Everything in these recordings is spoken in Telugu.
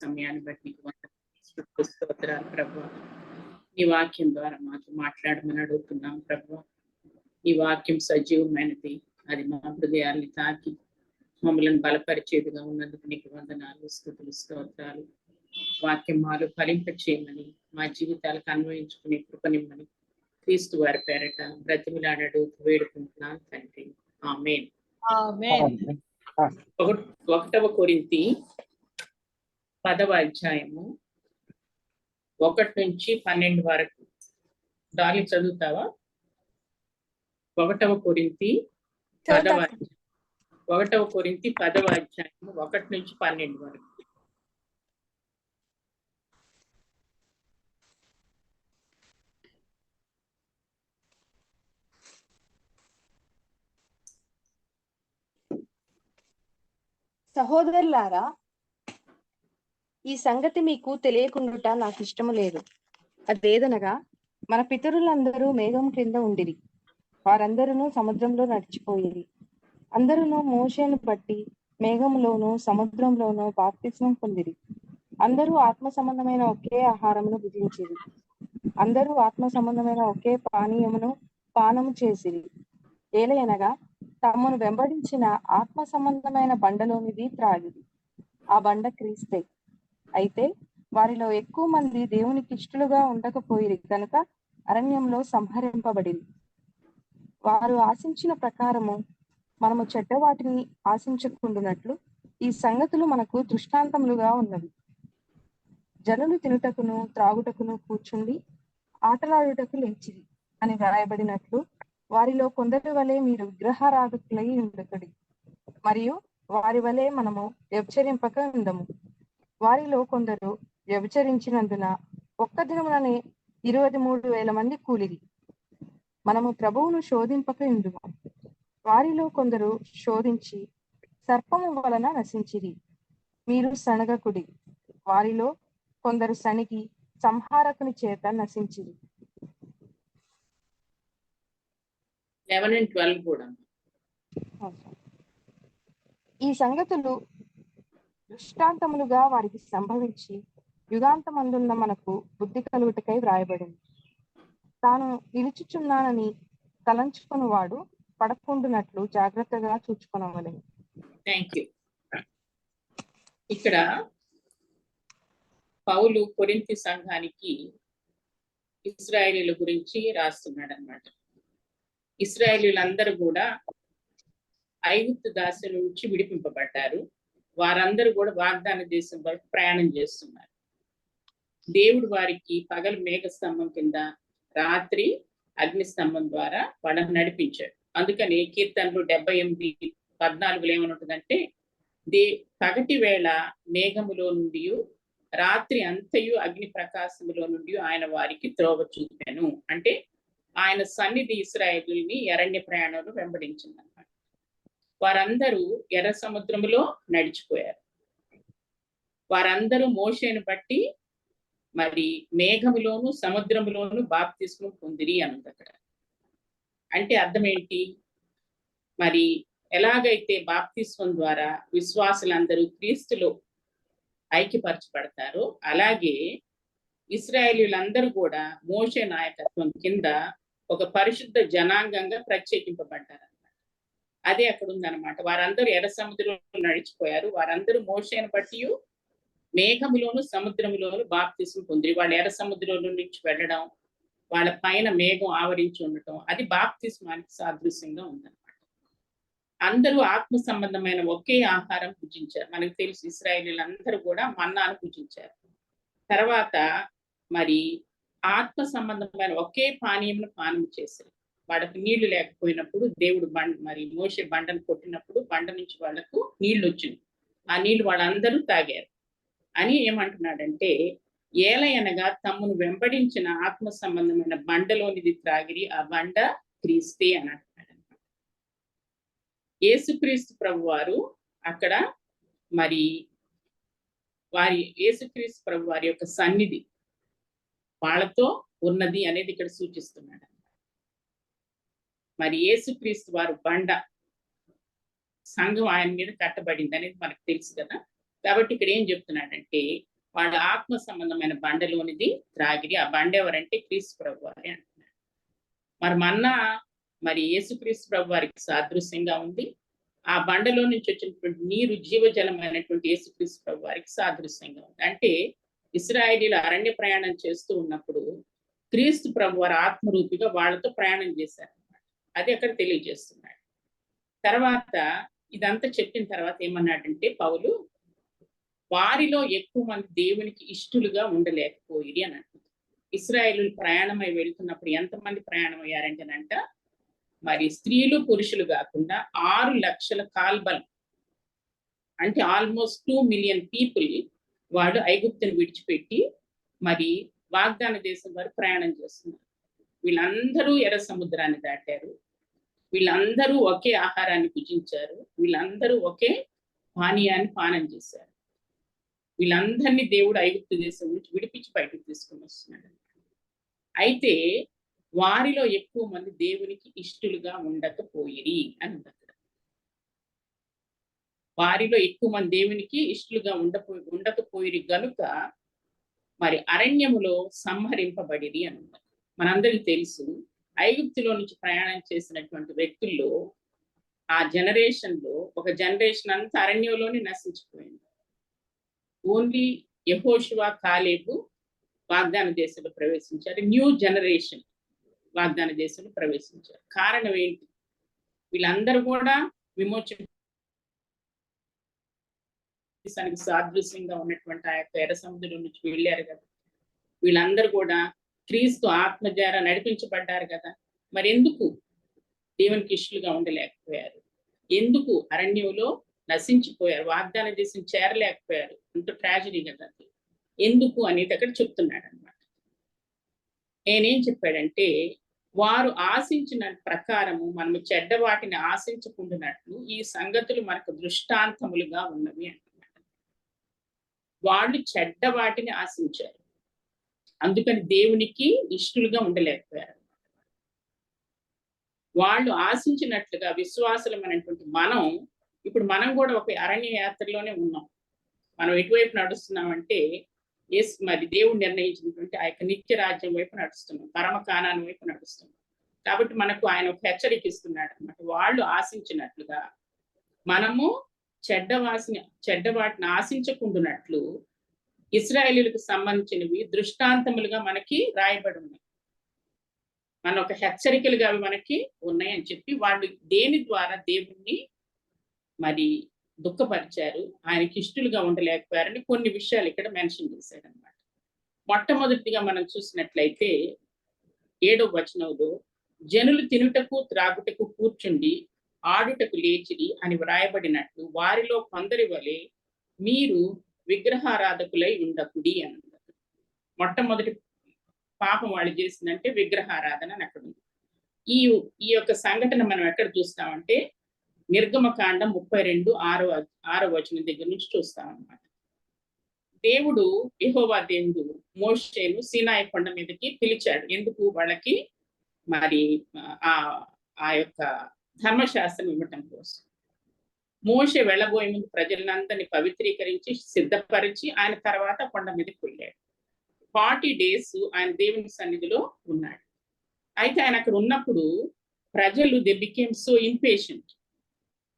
సమయాన్ని బట్టి నీకు వందనాలు స్తోత్రాలు ప్రభువా. నీ వాక్యం ద్వారా మాతో మాట్లాడమని అడుగుతున్నాం ప్రభువా. ఈ వాక్యం సజీవమైనది, అది మా హృదయాన్ని తాకి మమ్మల్ని బలపరిచేదిగా ఉన్నందుకు నీకు వందనాలు, స్తుతులు, స్తోత్రాలు. వాక్యం మాలో ఫలింప చేయమని, మా జీవితాలకు అన్వయించుకునే కృపనిమ్మని క్రీస్తు వారి పేరట బ్రతిమిలాడడు వేడుకుంటున్నాను తండ్రి, ఆమేన్. ఆమేన్. 1 కొరింథీ 10వ అధ్యాయము 1 నుంచి 12 వరకు. దాని చదువుతావా? 1 కొరింథీ 10వ అధ్యాయము 1 నుంచి 12 వరకు. సహోదరులారా, ఈ సంగతి మీకు తెలియకుండుట నాకు ఇష్టము లేదు. అదేదనగా, మన పితరులందరూ మేఘం క్రింద ఉండిరి, వారందరూ సముద్రంలో నడిచిపోయిరి. అందరూ మోషేను బట్టి మేఘంలోను సముద్రంలోను బాప్తిస్మం పొందిరి. అందరూ ఆత్మ సంబంధమైన ఒకే ఆహారమును భుజించిరి. అందరూ ఆత్మ సంబంధమైన ఒకే పానీయమును పానము చేసిరి. ఏలయనగా తమను వెంబడించిన ఆత్మ సంబంధమైన బండలోనిది త్రాగిరి. ఆ బండ క్రీస్తే. అయితే వారిలో ఎక్కువ మంది దేవునికి ఇష్టలుగా ఉండకపోయిరి కనుక అరణ్యంలో సంహరింపబడింది. వారు ఆశించిన ప్రకారము మనము చెడ్డవాటిని ఆశించకుండునట్లు ఈ సంగతులు మనకు దృష్టాంతములుగా ఉన్నవి. జనులు తినుటకును త్రాగుటకును కూర్చుండి ఆటలాడుటకు లేచిరి అని వ్రాయబడినట్లు వారిలో కొందరి వలె మీరు విగ్రహారాధకులై ఉండకుడి, మరియు వారి వలె మనము వ్యభిచరింపక ఉండము. వారిలో కొందరు వ్యభిచరించినందున ఒక్క దినముననే 23,000 మంది కూలిరి. మనము ప్రభువును శోధింపక ఉండుము. వారిలో కొందరు శోధించి సర్పము వలన నశించిరి. మీరు సనగకుడి. వారిలో కొందరు సనిగి సంహారకుని చేత నశించిరి. 11 and 12 కూడా. ఈ సంగతులు దృష్టాంతములుగా వారికి సంభవించి యుగాంతమందున్న మనకు బుద్ధి కలుగుటకై వ్రాయబడింది. తాను నిలుచుచున్నానని తలంచుకుని వాడు పడకుండునట్లు జాగ్రత్తగా చూచుకొనవలెను. Thank you. ఇక్కడ పౌలు కొరింథీ సంఘానికి ఇశ్రాయేలీల గురించి రాస్తున్నాడు అన్నమాట. ఇశ్రాయేలీలందరూ కూడా ఐగుప్తు దాస్యం నుంచి విడిపింపబడ్డారు. వారందరూ కూడా వాగ్దాన దేశం వరకు ప్రయాణం చేస్తున్నారు. దేవుడు వారికి పగలు మేఘస్తంభం కింద, రాత్రి అగ్నిస్తంభం ద్వారా వాళ్ళని నడిపించాడు. అందుకని కీర్తనలు 78:14 ఏమనుంటుందంటే, పగటి వేళ మేఘములో నుండి రాత్రి అంతయు అగ్ని ప్రకాశములో నుండి ఆయన వారికి త్రోవ చూపాను. అంటే ఆయన సన్నిధి ఇశ్రాయేలుని అరణ్య ప్రయాణంలో వెంబడించిందన్నమాట. వారందరూ ఎర్ర సముద్రములో నడిచిపోయారు. వారందరూ మోషేను బట్టి మరి మేఘములోను సముద్రములోను బాప్తిస్మం పొందిరి అన్నది అక్కడ. అంటే అర్థం ఏంటి? మరి ఎలాగైతే బాప్తిస్మం ద్వారా విశ్వాసులందరూ క్రీస్తులో ఐక్యపరచబడతారో, అలాగే ఇశ్రాయేలీలందరూ కూడా మోషే నాయకత్వం కింద ఒక పరిశుద్ధ జనాంగంగా ప్రత్యేకింపబడ్డారు అన్నమాట. అదే అక్కడ ఉందన్నమాట. వారందరూ ఎర్ర సముద్రంలో నడిచిపోయారు. వారందరూ మోషేను బట్టి మేఘములోను సముద్రములోను బాప్తిస్మం పొందిరి. వాళ్ళు ఎర్ర సముద్రంలో నుంచి వెళ్ళడం, వాళ్ళ పైన మేఘం ఆవరించి ఉండటం, అది బాప్తిస్మానికి సాదృశ్యంగా ఉందన్నమాట. అందరూ ఆత్మ సంబంధమైన ఒకే ఆహారం భుజించారు. మనకు తెలుసు ఇశ్రాయేలీలందరూ కూడా మన్నాను భుజించారు. తర్వాత మరి ఆత్మ సంబంధమైన ఒకే పానీయంను పానం చేశారు. వాళ్ళకి నీళ్లు లేకపోయినప్పుడు దేవుడు మరి మోషే బండను కొట్టినప్పుడు బండ నుంచి వాళ్ళకు నీళ్లు వచ్చింది. ఆ నీళ్లు వాళ్ళందరూ తాగారు. అని ఏమంటున్నాడంటే, ఏలయనగా తమ్మును వెంబడించిన ఆత్మ సంబంధమైన బండలోనిది త్రాగిరి, ఆ బండ క్రీస్తే అని అంటున్నాడు. యేసుక్రీస్తు ప్రభు వారు అక్కడ మరి యేసుక్రీస్తు ప్రభు వారి యొక్క సన్నిధి వాళ్ళతో ఉన్నది అనేది ఇక్కడ సూచిస్తున్నాడు. మరి యేసుక్రీస్తు వారు బండ, సంఘం ఆయన మీద కట్టబడింది అనేది మనకు తెలుసు కదా. కాబట్టి ఇక్కడ ఏం చెప్తున్నాడంటే, వాళ్ళ ఆత్మ సంబంధమైన బండలోనిది త్రాగిరి. ఆ బండ ఎవరంటే క్రీస్తు ప్రభు వారి అంటున్నారు. మరి మన్నా మరి యేసుక్రీస్తు ప్రభు వారికి సాదృశ్యంగా ఉంది. ఆ బండలో నుంచి వచ్చినటువంటి నీరు జీవజలమైనటువంటి యేసుక్రీస్తు ప్రభు వారికి సాదృశ్యంగా ఉంది. అంటే ఇశ్రాయేలీయులు అరణ్య ప్రయాణం చేస్తూ ఉన్నప్పుడు క్రీస్తు ప్రభు వారి ఆత్మరూపిగా వాళ్ళతో ప్రయాణం చేశారు. అది అక్కడ తెలియజేస్తున్నాడు. తర్వాత ఇదంతా చెప్పిన తర్వాత ఏమన్నాడంటే పౌలు, వారిలో ఎక్కువ మంది దేవునికి ఇష్టలుగా ఉండలేకపోయి అని అంటుంది. ఇశ్రాయేలీయులు ప్రయాణమై వెళ్తున్నప్పుడు ఎంతమంది ప్రయాణం అయ్యారంటేనంట, మరి స్త్రీలు పురుషులు కాకుండా 6 లక్షల కాల్బలం, అంటే ఆల్మోస్ట్ 2 మిలియన్ పీపుల్ వాడు ఐగుప్తుని విడిచిపెట్టి మరి వాగ్దాన దేశం వరకు ప్రయాణం చేస్తున్నారు. వీళ్ళందరూ ఎర్ర సముద్రాన్ని దాటారు. వీళ్ళందరూ ఒకే ఆహారాన్ని భుజించారు. వీళ్ళందరూ ఒకే పానీయాన్ని పానం చేశారు. వీళ్ళందరినీ దేవుడు ఐగుప్తు దేశం నుంచి విడిపించి బయటకు తీసుకుని వస్తున్నాడు. అయితే వారిలో ఎక్కువ మంది దేవునికి ఇష్టలుగా ఉండకపోయిరి అని ఉంది. వారిలో ఎక్కువ మంది దేవునికి ఇష్టలుగా ఉండకపోయిరి గనుక మరి అరణ్యములో సంహరింపబడిరి అని ఉంది. మనందరికీ తెలుసు, ఐగుప్తులో నుంచి ప్రయాణం చేసినటువంటి వ్యక్తుల్లో ఆ జనరేషన్ లో ఒక జనరేషన్ అంతా అరణ్యంలోనే నశించిపోయింది. ఓన్లీ యెహోషువ, కాలేబు వాగ్దాన దేశంలో ప్రవేశించారు. న్యూ జనరేషన్ వాగ్దాన దేశంలో ప్రవేశించారు. కారణం ఏంటి? వీళ్ళందరూ కూడా విమోచన సాదృశ్యంగా ఉన్నటువంటి ఆ యొక్క ఎర్ర సముద్రం నుంచి వెళ్ళారు కదా. వీళ్ళందరూ కూడా క్రీస్తు ఆత్మ ద్వారా నడిపించబడ్డారు కదా. మరి ఎందుకు దేవునికి ఇష్టలుగా ఉండలేకపోయారు? ఎందుకు అరణ్యంలో నశించిపోయారు? వాగ్దాన దేశం చేరలేకపోయారు? అంత ట్రాజడీ కదా. ఎందుకు అనేది అక్కడ చెప్తున్నాడు అనమాట. నేనేం చెప్పాడంటే, వారు ఆశించిన ప్రకారము మనము చెడ్డ వాటిని ఆశించకుండానట్లు ఈ సంగతులు మనకు దృష్టాంతములుగా ఉన్నవి అంటున్నాడు. వాళ్ళు చెడ్డ వాటిని ఆశించారు, అందుకని దేవునికి ఇష్టలుగా ఉండలేకపోయారు. వాళ్ళు ఆశించినట్లుగా విశ్వాసులమైనటువంటి మనం కూడా ఒక అరణ్య యాత్రలోనే ఉన్నాం. మనం ఎటువైపు నడుస్తున్నామంటే మరి దేవుడు నిర్ణయించినటువంటి ఆ యొక్క నిత్య రాజ్యం వైపు నడుస్తున్నాం, పరమ కానాను వైపు నడుస్తున్నాం. కాబట్టి మనకు ఆయన ఒక హెచ్చరిక ఇస్తున్నాడు అనమాట. వాళ్ళు ఆశించినట్లుగా మనము చెడ్డ వాటిని ఆశించకుండానట్లు ఇశ్రాయేలీయులకు సంబంధించినవి దృష్టాంతములుగా మనకి రాయబడి ఉన్నాయి. మన ఒక హెచ్చరికలుగా అవి మనకి ఉన్నాయని చెప్పి వాళ్ళు దేని ద్వారా దేవుణ్ణి మరి దుఃఖపరిచారు, ఆయనకి ఇష్టలుగా ఉండలేకపోయారని కొన్ని విషయాలు ఇక్కడ మెన్షన్ చేశాడు అనమాట. మొట్టమొదటిగా మనం చూసినట్లయితే 7వ వచనంలో, జనులు తినుటకు త్రాగుటకు కూర్చుండి ఆడుటకు లేచిరి అని వ్రాయబడినట్లు వారిలో కొందరి వలె మీరు విగ్రహారాధకులై ఉండకుడి అన్నారు. మొట్టమొదటి పాపం వాళ్ళు చేసిందంటే విగ్రహారాధన అని అక్కడ ఉంది. ఈ యొక్క సంఘటన మనం ఎక్కడ చూస్తామంటే నిర్గమకాండం 32:6వ వచనం దగ్గర నుంచి చూస్తాం అన్నమాట. దేవుడు, యెహోవా దేవుడు మోషేను సీనాయి కొండ మీదకి పిలిచాడు. ఎందుకు? వాళ్ళకి మరి ఆ యొక్క ధర్మశాస్త్రం ఇవ్వటం కోసం. మోషే వెళ్ళబోయే ముందు ప్రజలందరినీ పవిత్రీకరించి సిద్ధపరిచి ఆయన తర్వాత కొండ మీదకి వెళ్ళాడు. 40 days ఆయన దేవుని సన్నిధిలో ఉన్నాడు. అయితే ఆయన అక్కడ ఉన్నప్పుడు ప్రజలు దే బికేమ్ సో ఇంపేషెంట్.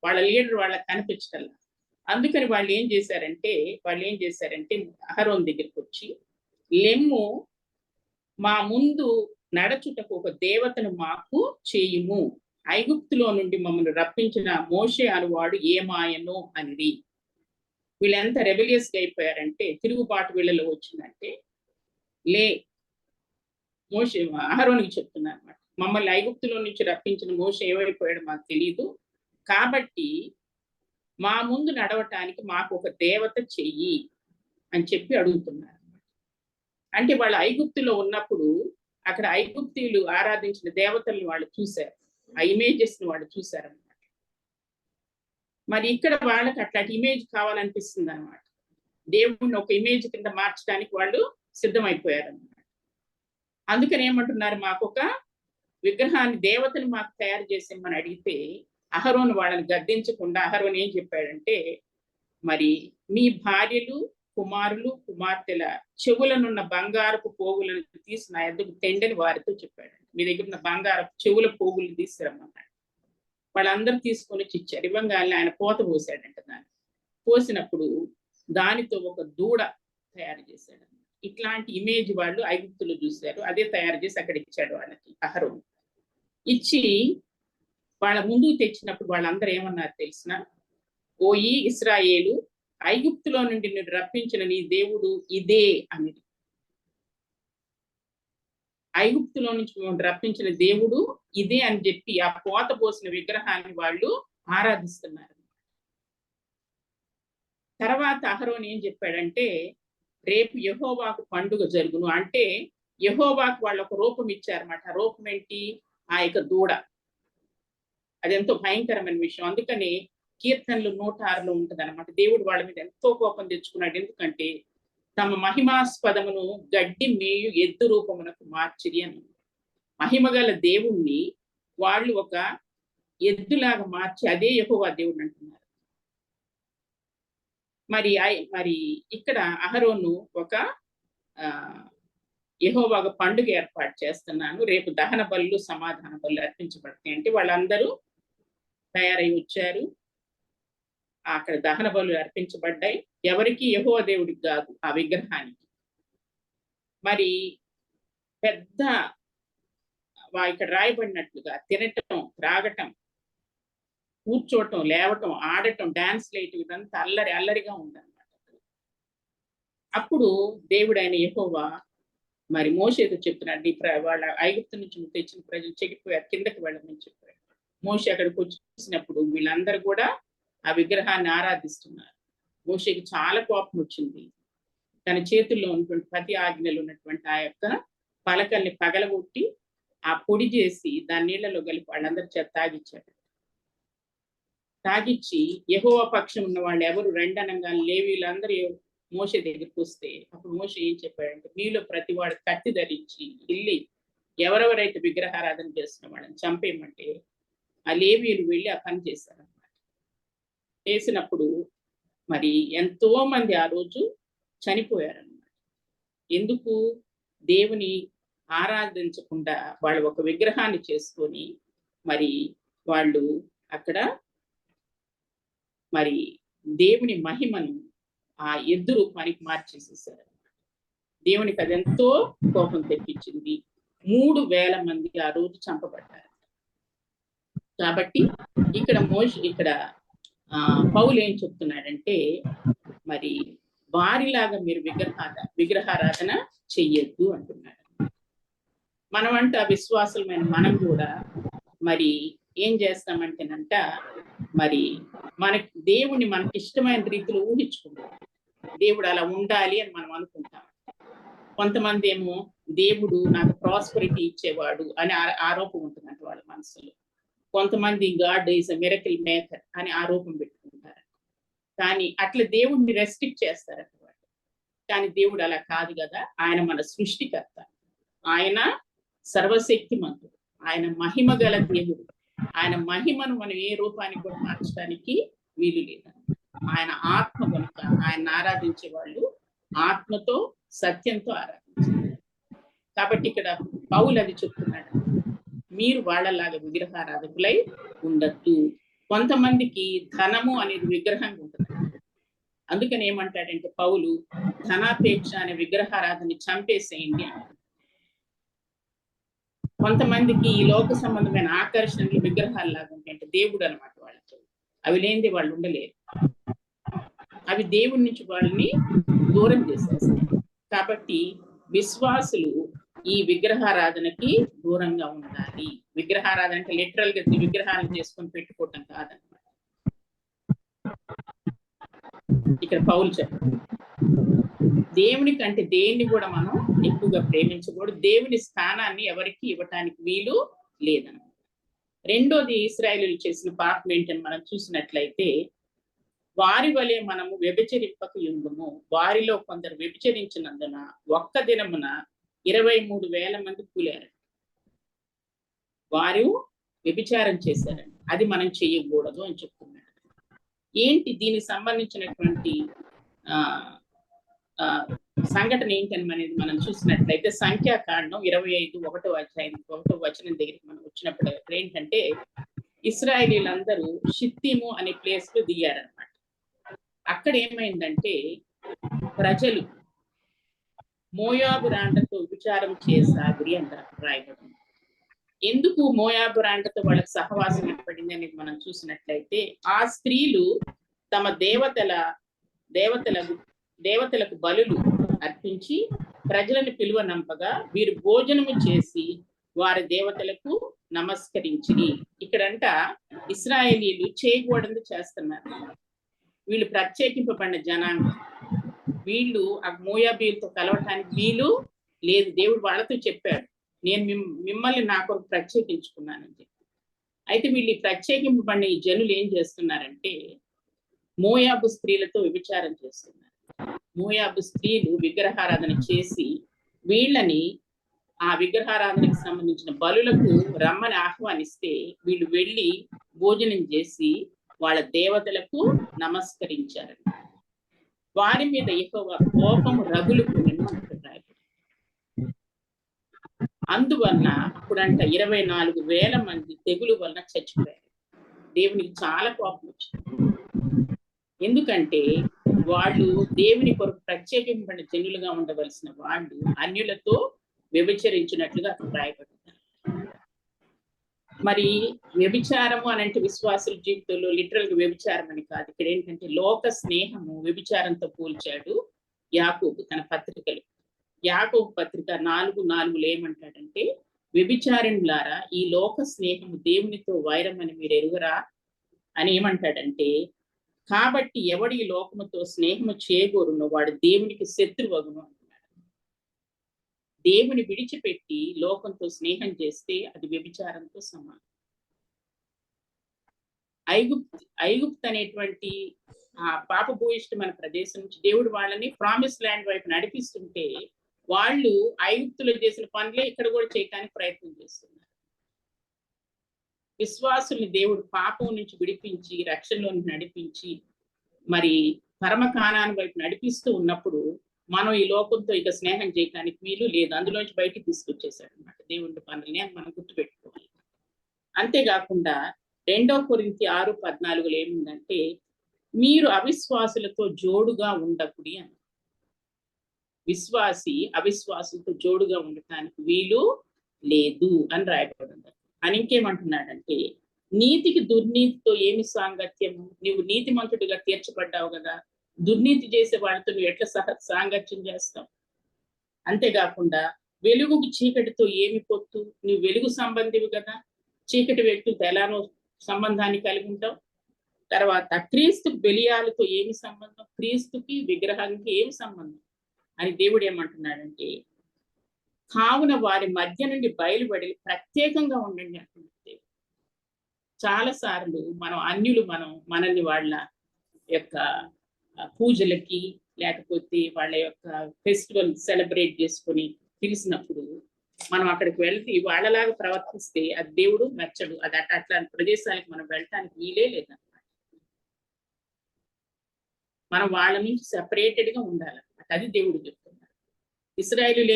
వాళ్ళ లీడర్ వాళ్ళకి కనిపించటం. అందుకని వాళ్ళు ఏం చేశారంటే అహరోన్ దగ్గరికి వచ్చి, లెమ్ము, మా ముందు నడచుటకు ఒక దేవతను మాకు చేయుము, ఐగుప్తులో నుండి మమ్మల్ని రప్పించిన మోషే అనువాడు ఏమాయనో అనిది. వీళ్ళు ఎంత రెబెలియస్ గా అయిపోయారంటే, తిరుగుబాటు వీళ్ళలో వచ్చిందంటే, మోషే అహరోనికి చెప్తున్నారు అన్నమాట, మమ్మల్ని ఐగుప్తులో నుంచి రప్పించిన మోషే ఏమైపోయాడో మాకు తెలియదు, కాబట్టి మా ముందు నడవటానికి మాకు ఒక దేవత చెయ్యి అని చెప్పి అడుగుతున్నారు. అంటే వాళ్ళు ఐగుప్తులో ఉన్నప్పుడు అక్కడ ఐగుప్తీయులు ఆరాధించిన దేవతల్ని వాళ్ళు చూశారు, ఆ ఇమేజెస్ ని వాళ్ళు చూశారన్నమాట. మరి ఇక్కడ వాళ్ళకి అట్లాంటి ఇమేజ్ కావాలనిపిస్తుంది అనమాట. దేవుణ్ణి ఒక ఇమేజ్ కింద మార్చడానికి వాళ్ళు సిద్ధమైపోయారన్నమాట. అందుకని ఏమంటున్నారు, మాకు ఒక విగ్రహాన్ని, దేవతని మాకు తయారు చేసేమని అడిగితే అహరోను వాళ్ళని గద్దించకుండా అహరోను ఏం చెప్పాడంటే, మరి మీ భార్యలు కుమారులు కుమార్తెల చెవులనున్న బంగారపు పోగులను తీసి నా ఎద్దుకు తెండని వారితో చెప్పాడు. మీ దగ్గర ఉన్న బంగారపు చెవుల పోగులు తీసుకురమ్మన్నాడు. వాళ్ళందరూ తీసుకొని వచ్చి ఇచ్చారు. ఇవ్వంగానే ఆయన పోత పోసాడంట. దాన్ని పోసినప్పుడు దానితో ఒక దూడ తయారు చేశాడు. ఇట్లాంటి ఇమేజ్ వాళ్ళు ఐగుప్తులు చూశారు. అదే తయారు చేసి అక్కడ ఇచ్చాడు వాళ్ళకి. అహరోను ఇచ్చి వాళ్ళ ముందుకు తెచ్చినప్పుడు వాళ్ళందరూ ఏమన్నారు తెలిసిన, ఓయి ఇశ్రాయేలు, ఐగుప్తులో నుండి నేను రప్పించిన నీ దేవుడు ఇదే అని. ఐగుప్తులో నుంచి రప్పించిన దేవుడు ఇదే అని చెప్పి ఆ పోత పోసిన విగ్రహాన్ని వాళ్ళు ఆరాధిస్తున్నారు. తర్వాత అహరోను ఏం చెప్పాడంటే, రేపు యెహోవాకు పండుగ జరుగును అంటే యెహోవాకు వాళ్ళు ఒక రూపం ఇచ్చారన్నమాట. ఆ రూపం ఏంటి? ఆ యొక్క దూడ. అదెంతో భయంకరమైన విషయం. అందుకని కీర్తనలు 106లో ఉంటది అనమాట. దేవుడు వాళ్ళ మీద ఎంతో కోపం తెచ్చుకున్నాడు. ఎందుకంటే తమ మహిమాస్పదమును గడ్డి మేయు ఎద్దు రూపమునకు మార్చిరి అని. మహిమగల దేవుణ్ణి వాళ్ళు ఒక ఎద్దులాగా మార్చి అదే యెహోవా దేవుడు అంటున్నారు. మరి ఇక్కడ అహరోను ఒక యెహోవాకు పండుగ ఏర్పాటు చేస్తున్నాను, రేపు దహన బలులు సమాధాన బలులు అర్పించబడతాయి అంటే వాళ్ళందరూ తయారై వచ్చారు. అక్కడ దహన బలులు అర్పించబడ్డాయి. ఎవరికి? యెహోవా దేవుడికి కాదు, ఆ విగ్రహానికి. మరి పెద్ద ఇక్కడ రాయబడినట్లుగా తినటం, త్రాగటం, కూర్చోవటం, లేవటం, ఆడటం, డాన్స్ లేయటం, ఇదంతా అల్లరిగా ఉందన్నమాట. అప్పుడు దేవుడైన యెహోవా మరి మోషేతో చెప్తున్నాడు, వాళ్ళ ఐగుప్తు నుంచి తెచ్చిన ప్రజలు చెగిపోయారు, కిందకి వెళ్ళమని చెప్పాడు. మోషే అక్కడికి వచ్చి చూసినప్పుడు వీళ్ళందరూ కూడా ఆ విగ్రహాన్ని ఆరాధిస్తున్నారు. మోషేకి చాలా కోపం వచ్చింది. తన చేతుల్లో ఉన్నటువంటి 10 ఆజ్ఞలు ఉన్నటువంటి ఆ యొక్క పలకల్ని పగలగొట్టి ఆ పొడి చేసి దాని నీళ్లలో కలిపి వాళ్ళందరి చేత తాగిచ్చాడు. తాగిచ్చి యెహోవా పక్షం ఉన్న వాళ్ళు ఎవరు రెండనంగా లేవీలందరూ మోషే దగ్గరికి వస్తే అప్పుడు మోషే ఏం చెప్పాడంటే, మీలో ప్రతి వాడు కత్తి ధరించి వెళ్ళి ఎవరెవరైతే విగ్రహారాధన చేస్తున్న వాళ్ళని చంపేయమంటే ఆ లేవీలు వెళ్ళి ఆ పని చేశారన్నమాట. చేసినప్పుడు మరి ఎంతో మంది ఆ రోజు చనిపోయారన్నమాట. ఎందుకు? దేవుని ఆరాధించకుండా వాళ్ళు ఒక విగ్రహాన్ని చేసుకొని మరి వాళ్ళు అక్కడ మరి దేవుని మహిమను ఆ ఎద్దు రూపానికి మార్చేసేసారు. దేవునికి అదెంతో కోపం తెప్పించింది. 3,000 మంది ఆ రోజు చంపబడ్డారు. కాబట్టి ఇక్కడ పౌలు ఏం చెప్తున్నాడంటే, మరి వారిలాగా మీరు విగ్రహారాధన చెయ్యొద్దు అంటున్నాడు. మనమంట విశ్వాసులమైన మనం కూడా మరి ఏం చేస్తామంటేనంట, మరి మనకి దేవుణ్ణి మనకి ఇష్టమైన రీతిలో ఊహించుకుంటాం. దేవుడు అలా ఉండాలి అని మనం అనుకుంటాం. కొంతమంది ఏమో దేవుడు నాకు ప్రాస్పరిటీ ఇచ్చేవాడు అని ఆరోపణ ఉంటుందంట వాళ్ళ మనసులో. కొంతమంది God is a miracle maker అని ఆరోపణ పెట్టుకుంటారు. కానీ అట్లా దేవుడిని రెస్ట్రిక్ట్ చేస్తారంట వాళ్ళు. కానీ దేవుడు అలా కాదు కదా. ఆయన మన సృష్టికర్త, ఆయన సర్వశక్తిమంతుడు, ఆయన మహిమ గల దేవుడు. ఆయన మహిమను మనం ఏ రూపానికి కూడా మార్చడానికి వీలు లేదు. ఆయన ఆత్మ కనుక ఆయన ఆరాధించే వాళ్ళు ఆత్మతో సత్యంతో ఆరాధించారు. కాబట్టి ఇక్కడ పౌలు అది చెప్తున్నాడు, మీరు వాళ్ళలాగా విగ్రహారాధకులై ఉండద్దు. కొంతమందికి ధనము అనేది విగ్రహంగా ఉంటుంది. అందుకని ఏమంటాడంటే పౌలు, ధనాపేక్ష అనే విగ్రహారాధనని చంపేసేయండి అంటాడు. కొంతమందికి ఈ లోక సంబంధమైన ఆకర్షణలు విగ్రహాల్లాగా ఉంటాయంటే దేవుడు అనమాట వాళ్ళతో. అవి లేనిది వాళ్ళు ఉండలేరు. అవి దేవుడి నుంచి వాళ్ళని దూరం చేసేస్తాయి. కాబట్టి విశ్వాసులు ఈ విగ్రహారాధనకి దూరంగా ఉండాలి. విగ్రహారాధన అంటే లిటరల్ గా విగ్రహాలను చేసుకొని పెట్టుకోవటం కాదనమాట. ఇక్కడ పౌలు చెప్పారు, దేవుని కంటే దేన్ని కూడా మనం ఎక్కువగా ప్రేమించకూడదు. దేవుని స్థానాన్ని ఎవరికి ఇవ్వటానికి వీలు లేదన్నమాట. రెండోది, ఇశ్రాయేలీయులు చేసిన పాపం ఏంటని మనం చూసినట్లయితే, వారి వలె మనము వ్యభిచరింపక యుందుము. వారిలో కొందరు వ్యభిచరించినందున ఒక్క దినమున 23,000 మంది కూలారు. వారు వ్యభిచారం చేశారండి. అది మనం చేయకూడదు అని చెప్తున్నాడు. ఏంటి దీనికి సంబంధించినటువంటి సంఘటన ఏంటని అనేది మనం చూసినట్లయితే సంఖ్యాకాండం 25:1 వచనం దగ్గరికి మనం వచ్చినప్పుడు ఏంటంటే ఇశ్రాయేలీలందరూ షిత్తీము అనే ప్లేస్ లో దిగారనమాట. అక్కడ ఏమైందంటే ప్రజలు మోయాబు రాండతో విచారం చేసాగిరి అంటారు రాయబడింది. ఎందుకు మోయాబు రాండతో వాళ్ళకి సహవాసం ఏర్పడింది అనేది మనం చూసినట్లయితే ఆ స్త్రీలు తమ దేవతలకు బలులు అర్పించి ప్రజలను పిలువనంపగా వీరు భోజనము చేసి వారి దేవతలకు నమస్కరించి. ఇక్కడంట ఇశ్రాయేలీలు చేయకూడదు చేస్తున్నారు. వీళ్ళు ప్రత్యేకింపబడిన జనాంగం, వీళ్ళు ఆ మోయాబీలతో కలవటానికి వీలు లేదు. దేవుడు వాళ్ళతో చెప్పాడు, నేను మిమ్మల్ని నా కొరకు ప్రత్యేకించుకున్నానని చెప్పి. అయితే వీళ్ళు ప్రత్యేకింపబడిన ఈ జనులు ఏం చేస్తున్నారంటే మోయాబు స్త్రీలతో వ్యభిచారం చేస్తున్నారు. మోయాబు స్త్రీలు విగ్రహారాధన చేసి వీళ్ళని ఆ విగ్రహారాధనకి సంబంధించిన బలులకు రమ్మని ఆహ్వానిస్తే వీళ్ళు వెళ్ళి భోజనం చేసి వాళ్ళ దేవతలకు నమస్కరించారు. వారి మీద యెహోవా కోపము రగులుకొనెను అంటున్నారు. అందువలన అప్పుడంట 24,000 మంది తెగులు వలన చచ్చిపోయారు. దేవునికి చాలా కోపం వచ్చింది. ఎందుకంటే వాళ్ళు దేవుని కొరకు ప్రత్యేకింపబడిన జనులుగా ఉండవలసిన వాళ్ళు అన్యులతో వ్యభిచరించినట్లుగా అక్కడ రాయబడుతున్నారు. మరి వ్యభిచారము అని అంటే విశ్వాసుల జీవితంలో లిటరల్ గా వ్యభిచారం అని కాదు. ఇక్కడ ఏంటంటే లోక స్నేహము వ్యభిచారంతో పోల్చాడు యాకోబు తన పత్రికలు. యాకోబు పత్రిక 4:4 ఏమంటాడంటే వ్యభిచారులారా ఈ లోక స్నేహము దేవునితో వైరం అని మీరు ఎరుగరా అని ఏమంటాడంటే కాబట్టి ఎవడి ఈ లోకముతో స్నేహము చేయగోరునో వాడు దేవునికి శత్రువగును అంటున్నాడు. దేవుని విడిచిపెట్టి లోకంతో స్నేహం చేస్తే అది వ్యభిచారంతో సమానం. ఐగుప్తు అనేటువంటి ఆ పాపభూయిష్టమైన ప్రదేశం నుంచి దేవుడు వాళ్ళని ప్రామిస్ ల్యాండ్ వైపు నడిపిస్తుంటే వాళ్ళు ఐగుప్తులో చేసిన పనులే ఇక్కడ కూడా చేయడానికి ప్రయత్నం చేస్తున్నారు. విశ్వాసుల్ని దేవుడు పాపం నుంచి విడిపించి రక్షణలోని నడిపించి మరి పరమ కానాను వైపు నడిపిస్తూ ఉన్నప్పుడు మనం ఈ లోకంతో ఇక స్నేహం చేయడానికి వీలు లేదు. అందులోంచి బయటికి తీసుకొచ్చేసాడు అనమాట దేవుడి పనులని అని మనం గుర్తుపెట్టుకోవాలి. అంతేకాకుండా 2 కొరింథీ 6:14 ఏముందంటే మీరు అవిశ్వాసులతో జోడుగా ఉండకుడి అని. విశ్వాసి అవిశ్వాసులతో జోడుగా ఉండటానికి వీలు లేదు అని రాయబడింది. అని ఇంకేమంటున్నాడంటే నీతికి దుర్నీతితో ఏమి సాంగత్యము, నువ్వు నీతిమంతుడిగా తీర్చబడ్డావు కదా, దుర్నీతి చేసే వాళ్ళతో నువ్వు ఎట్లా సాంగత్యం చేస్తావు? అంతేకాకుండా వెలుగుకు చీకటితో ఏమి పొత్తు, నువ్వు వెలుగు సంబంధివి కదా, చీకటి వ్యక్తులతో ఎలానో సంబంధాన్ని కలిగి ఉంటావు. తర్వాత క్రీస్తుకు బెలియాలతో ఏమి సంబంధం, క్రీస్తుకి విగ్రహానికి ఏమి సంబంధం అని దేవుడు ఏమంటున్నాడంటే కావున వారి మధ్య నుండి బయలుపడి ప్రత్యేకంగా ఉండండి అంటున్నాడు. చాలా సార్లు మనం అన్యులు మనల్ని వాళ్ళ యొక్క పూజలకి లేకపోతే వాళ్ళ యొక్క ఫెస్టివల్ సెలబ్రేట్ చేసుకొని పిలిచినప్పుడు మనం అక్కడికి వెళ్తే వాళ్ళలాగా ప్రవర్తిస్తే అది దేవుడు మెచ్చడు. అది అట్లాంటి ప్రదేశానికి మనం వెళ్ళటానికి వీలే లేదన్నమాట. మనం వాళ్ళ నుంచి సెపరేటెడ్ గా ఉండాలన్నమాట. అది దేవుడు చెప్తున్నారు. ఇశ్రాయేలీయులు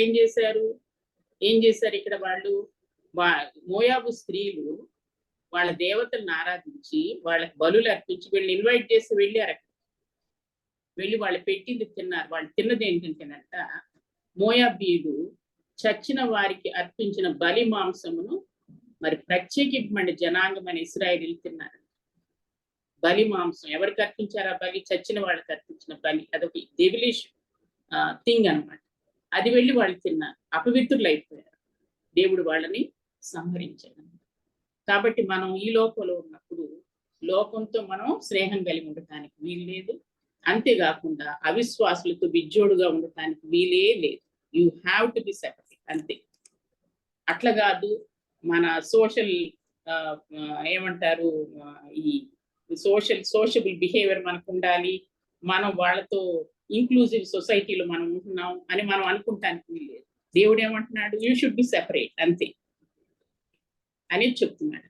ఏం చేశారు ఇక్కడ వాళ్ళు మోయాబు స్త్రీలు వాళ్ళ దేవతలను ఆరాధించి వాళ్ళకి బలులు అర్పించి వీళ్ళని ఇన్వైట్ చేసి వెళ్ళారు. అక్కడ వెళ్ళి వాళ్ళు పెట్టింది తిన్నారు. వాళ్ళు తిన్నది ఏంటంటేనంట మోయాబీయులు చచ్చిన వారికి అర్పించిన బలి మాంసమును మరి ప్రత్యేకింపబడిన జనాంగం అని ఇశ్రాయేలీయులు తిన్నారు. బలి మాంసం ఎవరికి అర్పించారు? ఆ బలి చచ్చిన వాళ్ళకి అర్పించిన బలి. అదొక డెవిలిష్ థింగ్ అన్నమాట. అది వెళ్ళి వాళ్ళు తిన్నారు, అపవిత్రులు అయిపోయారు. దేవుడు వాళ్ళని సంహరించాడు. కాబట్టి మనం ఈ లోకంలో ఉన్నప్పుడు లోకంతో మనం స్నేహం కలిగి ఉండటానికి వీలు లేదు. అంతేకాకుండా అవిశ్వాసులతో బిజ్జోడుగా ఉండటానికి వీలే లేదు. You have to be separate అంతే. అట్లా కాదు మన సోషల్ ఏమంటారు ఈ సోషబుల్ బిహేవియర్ మనకు ఉండాలి, మనం వాళ్ళతో ఇంక్లూజివ్ సొసైటీలో మనం ఉంటున్నాం అని మనం అనుకుంటానికి వీల్లేదు. దేవుడు ఏమంటున్నాడు? యూ షుడ్ బి సెపరేట్ అంతే అనేది చెప్తున్నాడు.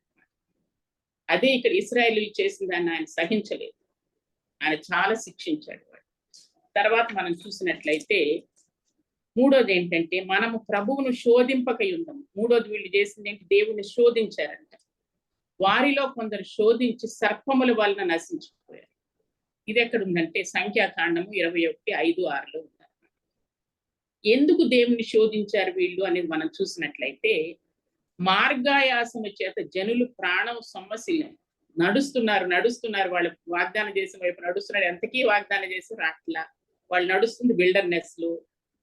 అదే ఇక్కడ ఇశ్రాయేలీయులు చేసిన దాన్ని ఆయన సహించలేదు. ఆయన చాలా శిక్షించాడు. తర్వాత మనం చూసినట్లయితే మూడోది ఏంటంటే మనము ప్రభువును శోధింపకై ఉందాము. మూడోది వీళ్ళు చేసింది ఏంటి? దేవుణ్ణి శోధించారంట. వారిలో కొందరు శోధించి సర్పముల వలన నశించిపోయారు. ఇది ఎక్కడ ఉందంటే సంఖ్యాకాండము 21:5-6లో ఉంది. ఎందుకు దేవుణ్ణి శోధించారు వీళ్ళు అనేది మనం చూసినట్లయితే మార్గాయాసము చేత జనులు ప్రాణం సొమ్మసిల్లారు. నడుస్తున్నారు వాళ్ళు వాగ్దానం చేసిన వైపు నడుస్తున్నారు. ఎంతకీ వాగ్దానం చేసి రాట్లా. వాళ్ళు నడుస్తుంది విల్డర్నెస్ లో.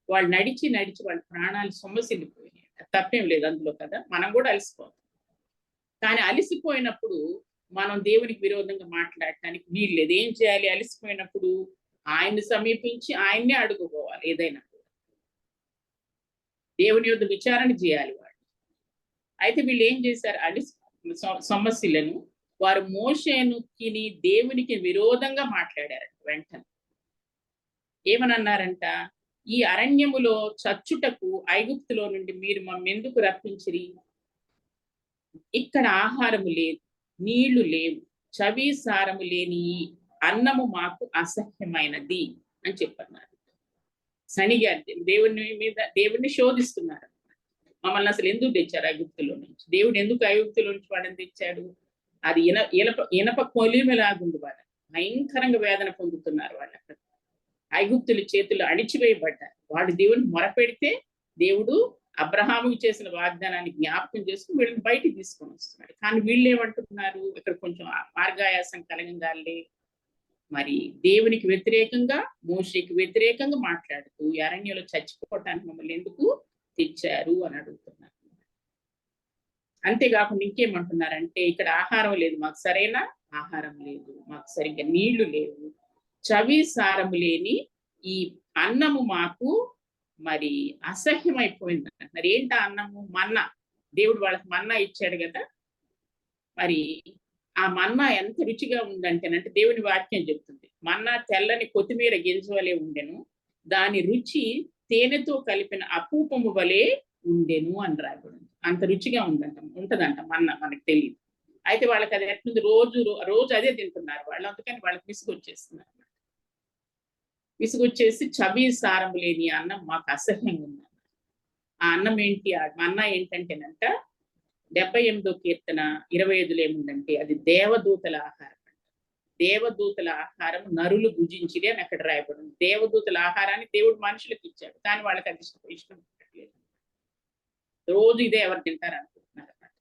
వాళ్ళు నడిచి వాళ్ళ ప్రాణాలు సొమ్మసిల్లిపోయినాయి. తప్పేం లేదు అందులో కదా, మనం కూడా అలసిపోతాం. కానీ అలసిపోయినప్పుడు మనం దేవునికి విరోధంగా మాట్లాడటానికి వీలు లేదు. ఏం చేయాలి? అలసిపోయినప్పుడు ఆయన్ని సమీపించి ఆయన్నే అడుగుకోవాలి. ఏదైనా దేవుని యొద్ద విచారణ చేయాలి వాళ్ళు. అయితే వీళ్ళు ఏం చేశారు? సమస్యలను వారు మోషేను తిని దేవునికి విరోధంగా మాట్లాడారంట. వెంటనే ఏమనన్నారంట? ఈ అరణ్యములో చచ్చుటకు ఐగుప్తులో నుండి మీరు మమ్మెందుకు రప్పించిరి? ఇక్కడ ఆహారము లేదు, నీళ్లు లేవు, చవి సారము లేని అన్నము మాకు అసహ్యమైనది అని చెప్పన్నారు. సనిగారు, దేవుణ్ణి శోధిస్తున్నారు. మమ్మల్ని అసలు ఎందుకు తెచ్చారు ఐగుప్తులో నుంచి? దేవుడు ఎందుకు ఐగుప్తులో నుంచి వాళ్ళని తెచ్చాడు? అది ఇనప కొలిమిలాగుంది. వాళ్ళ భయంకరంగా వేదన పొందుతున్నారు. వాళ్ళు అక్కడ ఐగుప్తుల చేతులు అణిచివేయబడ్డారు. వాడు దేవుని మొరపెడితే దేవుడు అబ్రహాముకి చేసిన వాగ్దానాన్ని జ్ఞాపకం చేసుకుని వీళ్ళని బయటికి తీసుకొని వస్తున్నాడు. కానీ వీళ్ళు ఏమంటున్నారు? ఇక్కడ కొంచెం మార్గాయాసం కలగంగాలే మరి దేవునికి వ్యతిరేకంగా, మోషేకి వ్యతిరేకంగా మాట్లాడుతూ ఈ అరణ్యంలో చచ్చిపోవటానికి మమ్మల్ని ఎందుకు తెచ్చారు అని అడుగుతున్నారు. అంతేకాకుండా ఇంకేమంటున్నారంటే ఇక్కడ ఆహారం లేదు, మాకు సరైన ఆహారం లేదు, మాకు సరిగ్గా నీళ్లు లేవు, చవి సారము లేని ఈ అన్నము మాకు మరి అసహ్యమైపోయింది అంటున్నారు. ఏంటి అన్నము? మన్నా. దేవుడు వాళ్ళకి మన్నా ఇచ్చాడు కదా. మరి ఆ మన్నా ఎంత రుచిగా ఉందంటేనంటే దేవుని వాక్యం చెప్తుంది, మన్నా తెల్లని కొత్తిమీర గింజ వలె ఉండెను, దాని రుచి తేనెతో కలిపిన అపూపము వలె ఉండెను అని రాయబడింది. అంత రుచిగా ఉంటదంట మన్నా. మనకు తెలియదు. అయితే వాళ్ళకి అది ఎట్లుంది? రోజు అదే తింటున్నారు వాళ్ళు. అందుకని వాళ్ళకి విసుగొచ్చేస్తున్నారు. విసుగొచ్చేసి చవి సారము లేని అన్నం మాకు అసహ్యంగా ఉంది. ఆ అన్నం ఏంటి? ఆ మన్నా ఏంటంటేనంట 78వ కీర్తన 25లో ఏముందంటే అది దేవదూతల ఆహారం. దేవదూతల ఆహారం నరులు భుజించిది అని అక్కడ రాయబడింది. దేవదూతల ఆహారాన్ని దేవుడు మనుషులకు ఇచ్చాడు, కానీ వాళ్ళకి అది ఇష్టం లేదు. రోజు ఇదే ఎవరు తింటారు అనుకుంటున్నారు అన్నమాట.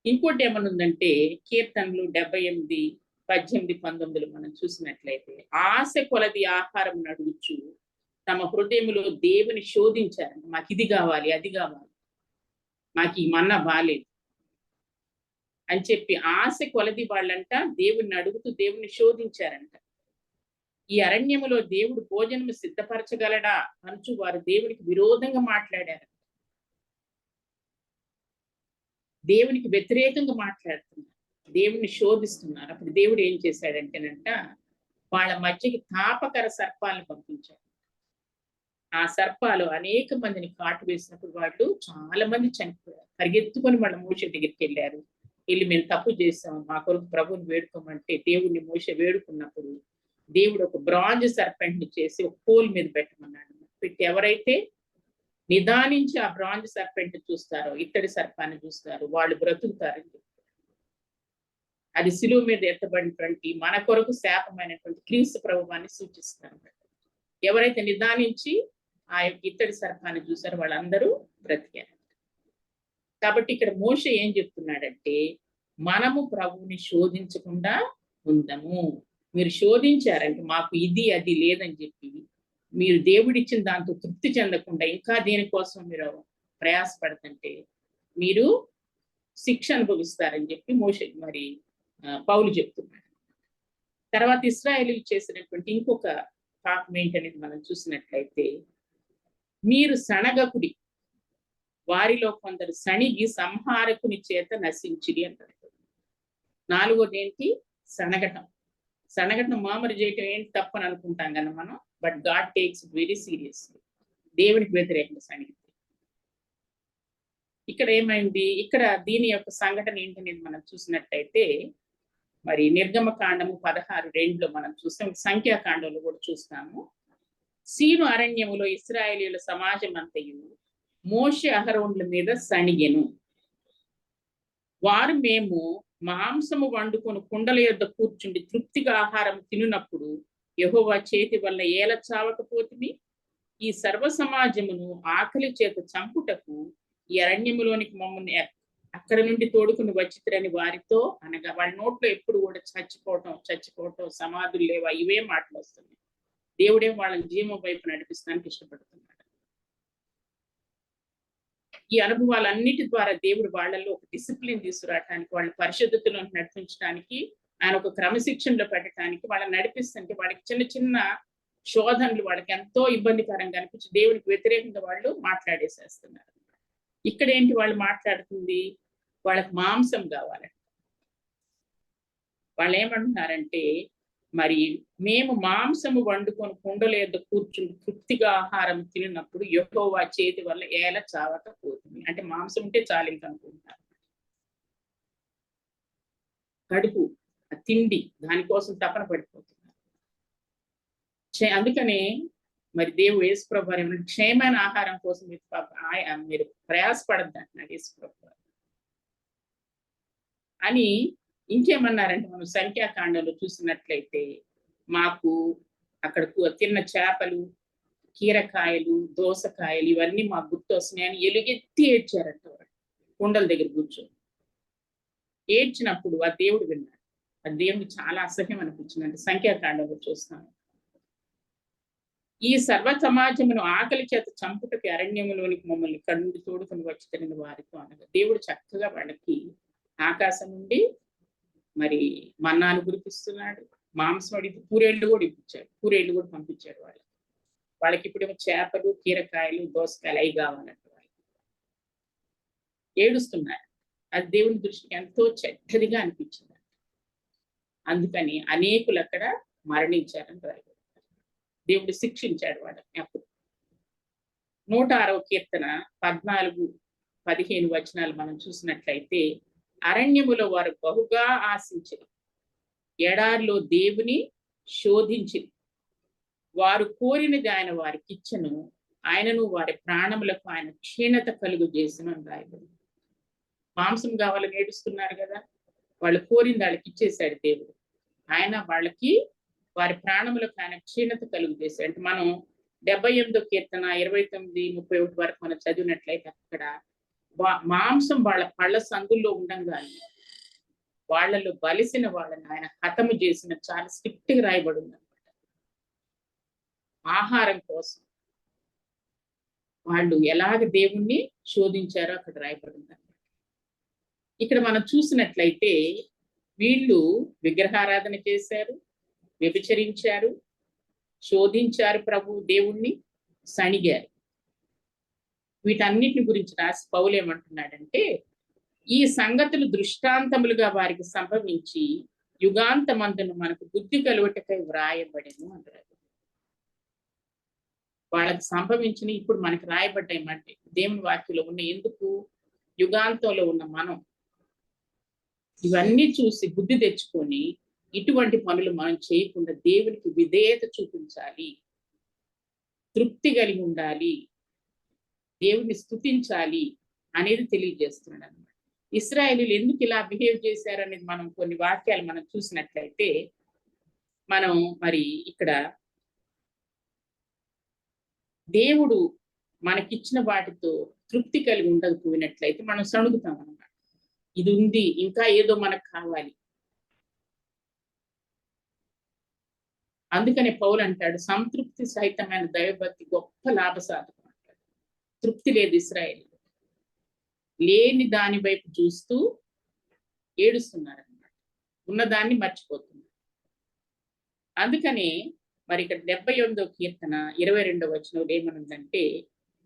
ఇంకోటి ఏమనుందంటే కీర్తనలు 78, 18, 19 మనం చూసినట్లయితే ఆశ కొలది ఆహారం నడుగుచు తమ హృదయములో దేవుని శోధించారంట. మాకు ఇది కావాలి, అది కావాలి, మాకు ఈ మన్నా బాలేదు అని చెప్పి ఆశ కొలది వాళ్ళంట దేవుణ్ణి అడుగుతూ దేవుణ్ణి శోధించారంట. ఈ అరణ్యములో దేవుడు భోజనము సిద్ధపరచగలడా అనుచు వారు దేవునికి విరోధంగా మాట్లాడారు. దేవునికి వ్యతిరేకంగా మాట్లాడుతున్నారు, దేవుణ్ణి శోధిస్తున్నారు. అప్పుడు దేవుడు ఏం చేశాడంటేనంట వాళ్ళ మధ్యకి తాపకర సర్పాలను పంపించాడు. ఆ సర్పాలు అనేక మందిని కాటు వేసినప్పుడు వాళ్ళు చాలా మంది చనిపోయారు. పరిగెత్తుకొని వాళ్ళ మోషే దగ్గరికి వెళ్ళారు. వెళ్ళి మేము తప్పు చేసాం, మా కొరకు ప్రభుని వేడుకోమంటే దేవుణ్ణి మోషే వేడుకున్నప్పుడు దేవుడు ఒక బ్రాంజ్ సర్పెంట్ ని చేసి ఒక పోల్ మీద పెట్టమన్నాడు. పెట్టి ఎవరైతే నిదానించి ఆ బ్రాంజ్ సర్పెంట్ చూస్తారో, ఇత్తడి సర్పాన్ని చూస్తారో వాళ్ళు బ్రతుకుతారని చెప్పారు. అది శిలువ మీద ఎత్తబడినటువంటి మన కొరకు శాపమైనటువంటి క్రీస్తు ప్రభువాన్ని సూచిస్తారు. ఎవరైతే నిదానించి ఆ యొక్క ఇత్తడి సర్పాన్ని చూసారో వాళ్ళందరూ బ్రతికారు. కాబట్టి ఇక్కడ మోషే ఏం చెప్తున్నాడంటే మనము ప్రభువుని శోధించకుండా ఉందాము. మీరు శోధించారంటే మాకు ఇది అది లేదని చెప్పి మీరు దేవుడిచ్చిన దాంతో తృప్తి చెందకుండా ఇంకా దేనికోసం మీరు ప్రయాసపడుతుంటే మీరు శిక్ష అనుభవిస్తారని చెప్పి మోషే మరి పౌలు చెప్తున్నాడు. తర్వాత ఇశ్రాయేలీయులు చేసినటువంటి ఇంకొక పాపం ఏంటనేది మనం చూసినట్లయితే మీరు సనగకుడి, వారిలో కొందరు సణిగి సంహారకుని చేత నశించిరి అంటారు. నాలుగోది ఏంటి? సనగటం. సనగటం మామూలు చేయటం ఏంటి తప్పని అనుకుంటాం కదా మనం, but God takes very seriously. దేవునికి వ్యతిరేకంగా సణిగితే ఇక్కడ ఏమైంది? ఇక్కడ దీని యొక్క సంఘటన ఏంటనేది మనం చూసినట్టయితే మరి నిర్గమకాండము 16:2 మనం చూస్తాం, సంఖ్యాకాండంలో కూడా చూస్తాము. సీను అరణ్యములో ఇశ్రాయేలీయుల సమాజం అంతయు మోషే అహరోనుల మీద సణిగెను. వారు మేము మాంసము వండుకొని కుండల యొద్ద కూర్చుండి తృప్తిగా ఆహారం తినునప్పుడు యెహోవా చేతి వల్ల ఏల చావకపోతిమి. ఈ సర్వ సమాజమును ఆకలి చేత చంపుటకు ఈ అరణ్యములోనికి మమ్మల్ని అక్కడ నుండి తోడుకుని వచ్చిరని వారితో అనగా, వాళ్ళ నోట్లో ఎప్పుడు కూడా చచ్చిపోవటం, సమాధులు లేవా, ఇవే మాటలు వస్తున్నాయి. దేవుడే వాళ్ళని జీవం వైపు నడిపిస్తానికి ఇష్టపడుతున్నాడు. ఈ అనుభవాలన్నిటి ద్వారా దేవుడు వాళ్ళల్లో ఒక డిసిప్లిన్ తీసుకురావటానికి, వాళ్ళ పరిశుద్ధతలో నడిపించడానికి, ఆయన ఒక క్రమశిక్షణలో పెట్టడానికి వాళ్ళని నడిపిస్తుంటే, వాళ్ళకి చిన్న చిన్న శోధనలు వాళ్ళకి ఎంతో ఇబ్బందికరంగా అనిపించి దేవునికి వ్యతిరేకంగా వాళ్ళు మాట్లాడేసేస్తున్నారు. ఇక్కడ ఏంటి వాళ్ళు మాట్లాడుతుంది, వాళ్ళకి మాంసం కావాలంట. వాళ్ళు ఏమంటున్నారంటే, మరి మేము మాంసము వండుకొని కుండల యొద్ద కూర్చుని తృప్తిగా ఆహారం తిన్నప్పుడు యెహోవా చేతి వల్ల ఏల చావకపోతుంది. అంటే మాంసం ఉంటే చాలు ఇంక అనుకుంటున్నారు. కడుపు, తిండి, దానికోసం తపన పడిపోతున్నారు. అందుకనే మరి దేవుడు యేసుప్రభు వారు క్షేమైన ఆహారం కోసం మీరు ప్రయాసపడద్దు అంటున్నాడు యేసుప్రభు అని. ఇంకేమన్నారంటే, మనం సంఖ్యాకాండంలో చూసినట్లయితే మాకు అక్కడ తిన్న చేపలు, కీరకాయలు, దోసకాయలు ఇవన్నీ మాకు గుర్తు వస్తున్నాయని ఎలుగెత్తి ఏడ్చారంట. వాడు కుండల దగ్గర కూర్చొని ఏడ్చినప్పుడు ఆ దేవుడు విన్నాడు. ఆ దేవుడు చాలా అసహ్యం అనిపించిందంటే సంఖ్యాకాండంలో చూస్తాను. ఈ సర్వ సమాజమును ఆకలి చేత చంపుటకి అరణ్యములోనికి మమ్మల్ని కన్నుడి తోడుకుని వచ్చి తిరిగిన వారితో అనగా, దేవుడు చక్కగా వాళ్ళకి ఆకాశం నుండి మరి మన్నాను కురిపిస్తున్నాడు. మాంసం అడిగి పూరేళ్లు కూడా ఇప్పించాడు, పూరేళ్లు కూడా పంపించాడు వాళ్ళకి ఇప్పుడేమో చేపలు, కీరకాయలు, దోసకాయలు అవి కావాలంట. వాళ్ళు ఏడుస్తున్నారు. అది దేవుని దృష్టికి ఎంతో చెడ్డదిగా అనిపించింది. అందుకని అనేకులు అక్కడ మరణించారని రాయబడింది. దేవుడు శిక్షించాడు వాళ్ళని. అప్పుడు 106వ కీర్తన 14-15 వచనాలు మనం చూసినట్లయితే, అరణ్యములో వారు బహుగా ఆశించి ఎడారిలో దేవుని శోధించి వారు కోరినది ఆయన వారికి ఇచ్చను, ఆయనను వారి ప్రాణములకు ఆయన క్షీణత కలుగు చేసిన అని రాయబడింది. మాంసం కావాలని ఏడుస్తున్నారు కదా, వాళ్ళు కోరింది వాళ్ళకి ఇచ్చేశాడు దేవుడు. ఆయన వాళ్ళకి వారి ప్రాణములకు ఆయన క్షీణత కలుగు చేశాడు. అంటే మనం 78వ కీర్తన 29-31 వరకు మనం చదివినట్లయితే, అక్కడ మాంసం వాళ్ళ పళ్ళ సందుల్లో ఉండంగానే వాళ్ళలో బలిసిన వాళ్ళని ఆయన హతము చేసిన చాలా స్ట్రిక్ట్ గా రాయబడి ఉంది అనమాట. ఆహారం కోసం వాళ్ళు ఎలాగ దేవుణ్ణి శోధించారో అక్కడ రాయబడి ఉంది అనమాట. ఇక్కడ మనం చూసినట్లయితే వీళ్ళు విగ్రహారాధన చేశారు, వ్యభిచరించారు, శోధించారు ప్రభు దేవుణ్ణి, సణిగారు. వీటన్నిటిని గురించి రాసి పౌలు ఏమంటున్నాడంటే, ఈ సంగతులు దృష్టాంతములుగా వారికి సంభవించి యుగాంతమందును మనకు బుద్ధి కలుగుటకై వ్రాయబడెను అంటారు. వాళ్ళకి సంభవించిన ఇప్పుడు మనకి రాయబడ్డాయమంటే దేవుని వాక్యంలో ఉన్న, ఎందుకు యుగాంతంలో ఉన్న మనం ఇవన్నీ చూసి బుద్ధి తెచ్చుకొని ఇటువంటి పనులు మనం చేయకుండా దేవునికి విధేయత చూపించాలి, తృప్తి కలిగి ఉండాలి, దేవుని స్తుతించాలి అనేది తెలియజేస్తున్నాడు అనమాట. ఇశ్రాయేలీయులు ఎందుకు ఇలా బిహేవ్ చేశారు అనేది మనం కొన్ని వాక్యాలు మనం చూసినట్లయితే, మనం మరి ఇక్కడ దేవుడు మనకిచ్చిన వాటితో తృప్తి కలిగి ఉండకపోయినట్లయితే మనం సణుగుతాం అన్నమాట. ఇది ఉంది, ఇంకా ఏదో మనకు కావాలి. అందుకనే పౌలు అంటాడు, సంతృప్తి సహితమైన దైవభక్తి గొప్ప లాభసాధకం అంటాడు. తృప్తి లేదు ఇశ్రాయేలు, లేని దాని వైపు చూస్తూ ఏడుస్తున్నారు అన్నమాట, ఉన్నదాన్ని మర్చిపోతున్నారు. అందుకనే మరి ఇక్కడ 78వ కీర్తన 22వ వచనంలో ఏమనుందంటే,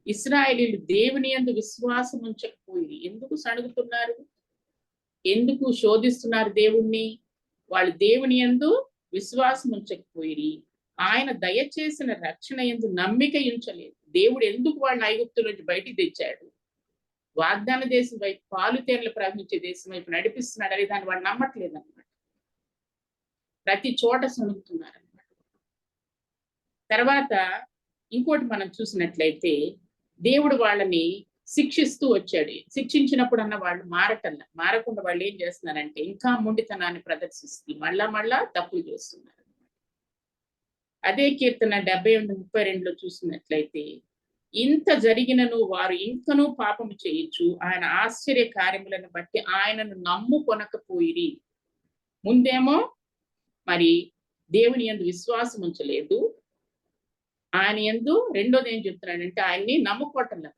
ఇశ్రాయేలీయులు దేవుని యందు విశ్వాసం ఉంచకపోయి ఎందుకు సణుగుతున్నారు, ఎందుకు శోధిస్తున్నారు దేవుణ్ణి? వాళ్ళు దేవుని యందు విశ్వాసం ఉంచకపోయి ఆయన దయచేసిన రక్షణ యందు నమ్మిక ఉంచలేదు. దేవుడు ఎందుకు వాళ్ళని ఐగుప్తు నుంచి బయటికి తెచ్చాడు, వాగ్దాన దేశం వైపు, పాలు తేనెలు ప్రవహించే దేశం వైపు నడిపిస్తున్నాడు అని దాన్ని వాళ్ళు నమ్మట్లేదు అన్నమాట. ప్రతి చోట సణుగుతున్నారు అన్నమాట. తర్వాత ఇంకోటి మనం చూసినట్లయితే దేవుడు వాళ్ళని శిక్షిస్తూ వచ్చాడు. శిక్షించినప్పుడు అన్న వాళ్ళు మారకుండా వాళ్ళు ఏం చేస్తున్నారంటే ఇంకా మొండితనాన్ని ప్రదర్శిస్తూ మళ్ళా తప్పులు చేస్తున్నారు. అదే కీర్తన 78:32 చూసినట్లయితే ఇంత జరిగినను వారు ఇంకనూ పాపము చేయొచ్చు, ఆయన ఆశ్చర్య కార్యములను బట్టి ఆయనను నమ్ముకొనకపోయిరి. ముందేమో మరి దేవుని యందు విశ్వాసం ఉంచలేదు, ఆయన యందు రెండోది ఏం చెప్తున్నాడంటే ఆయన్ని నమ్ముకోవటంలా.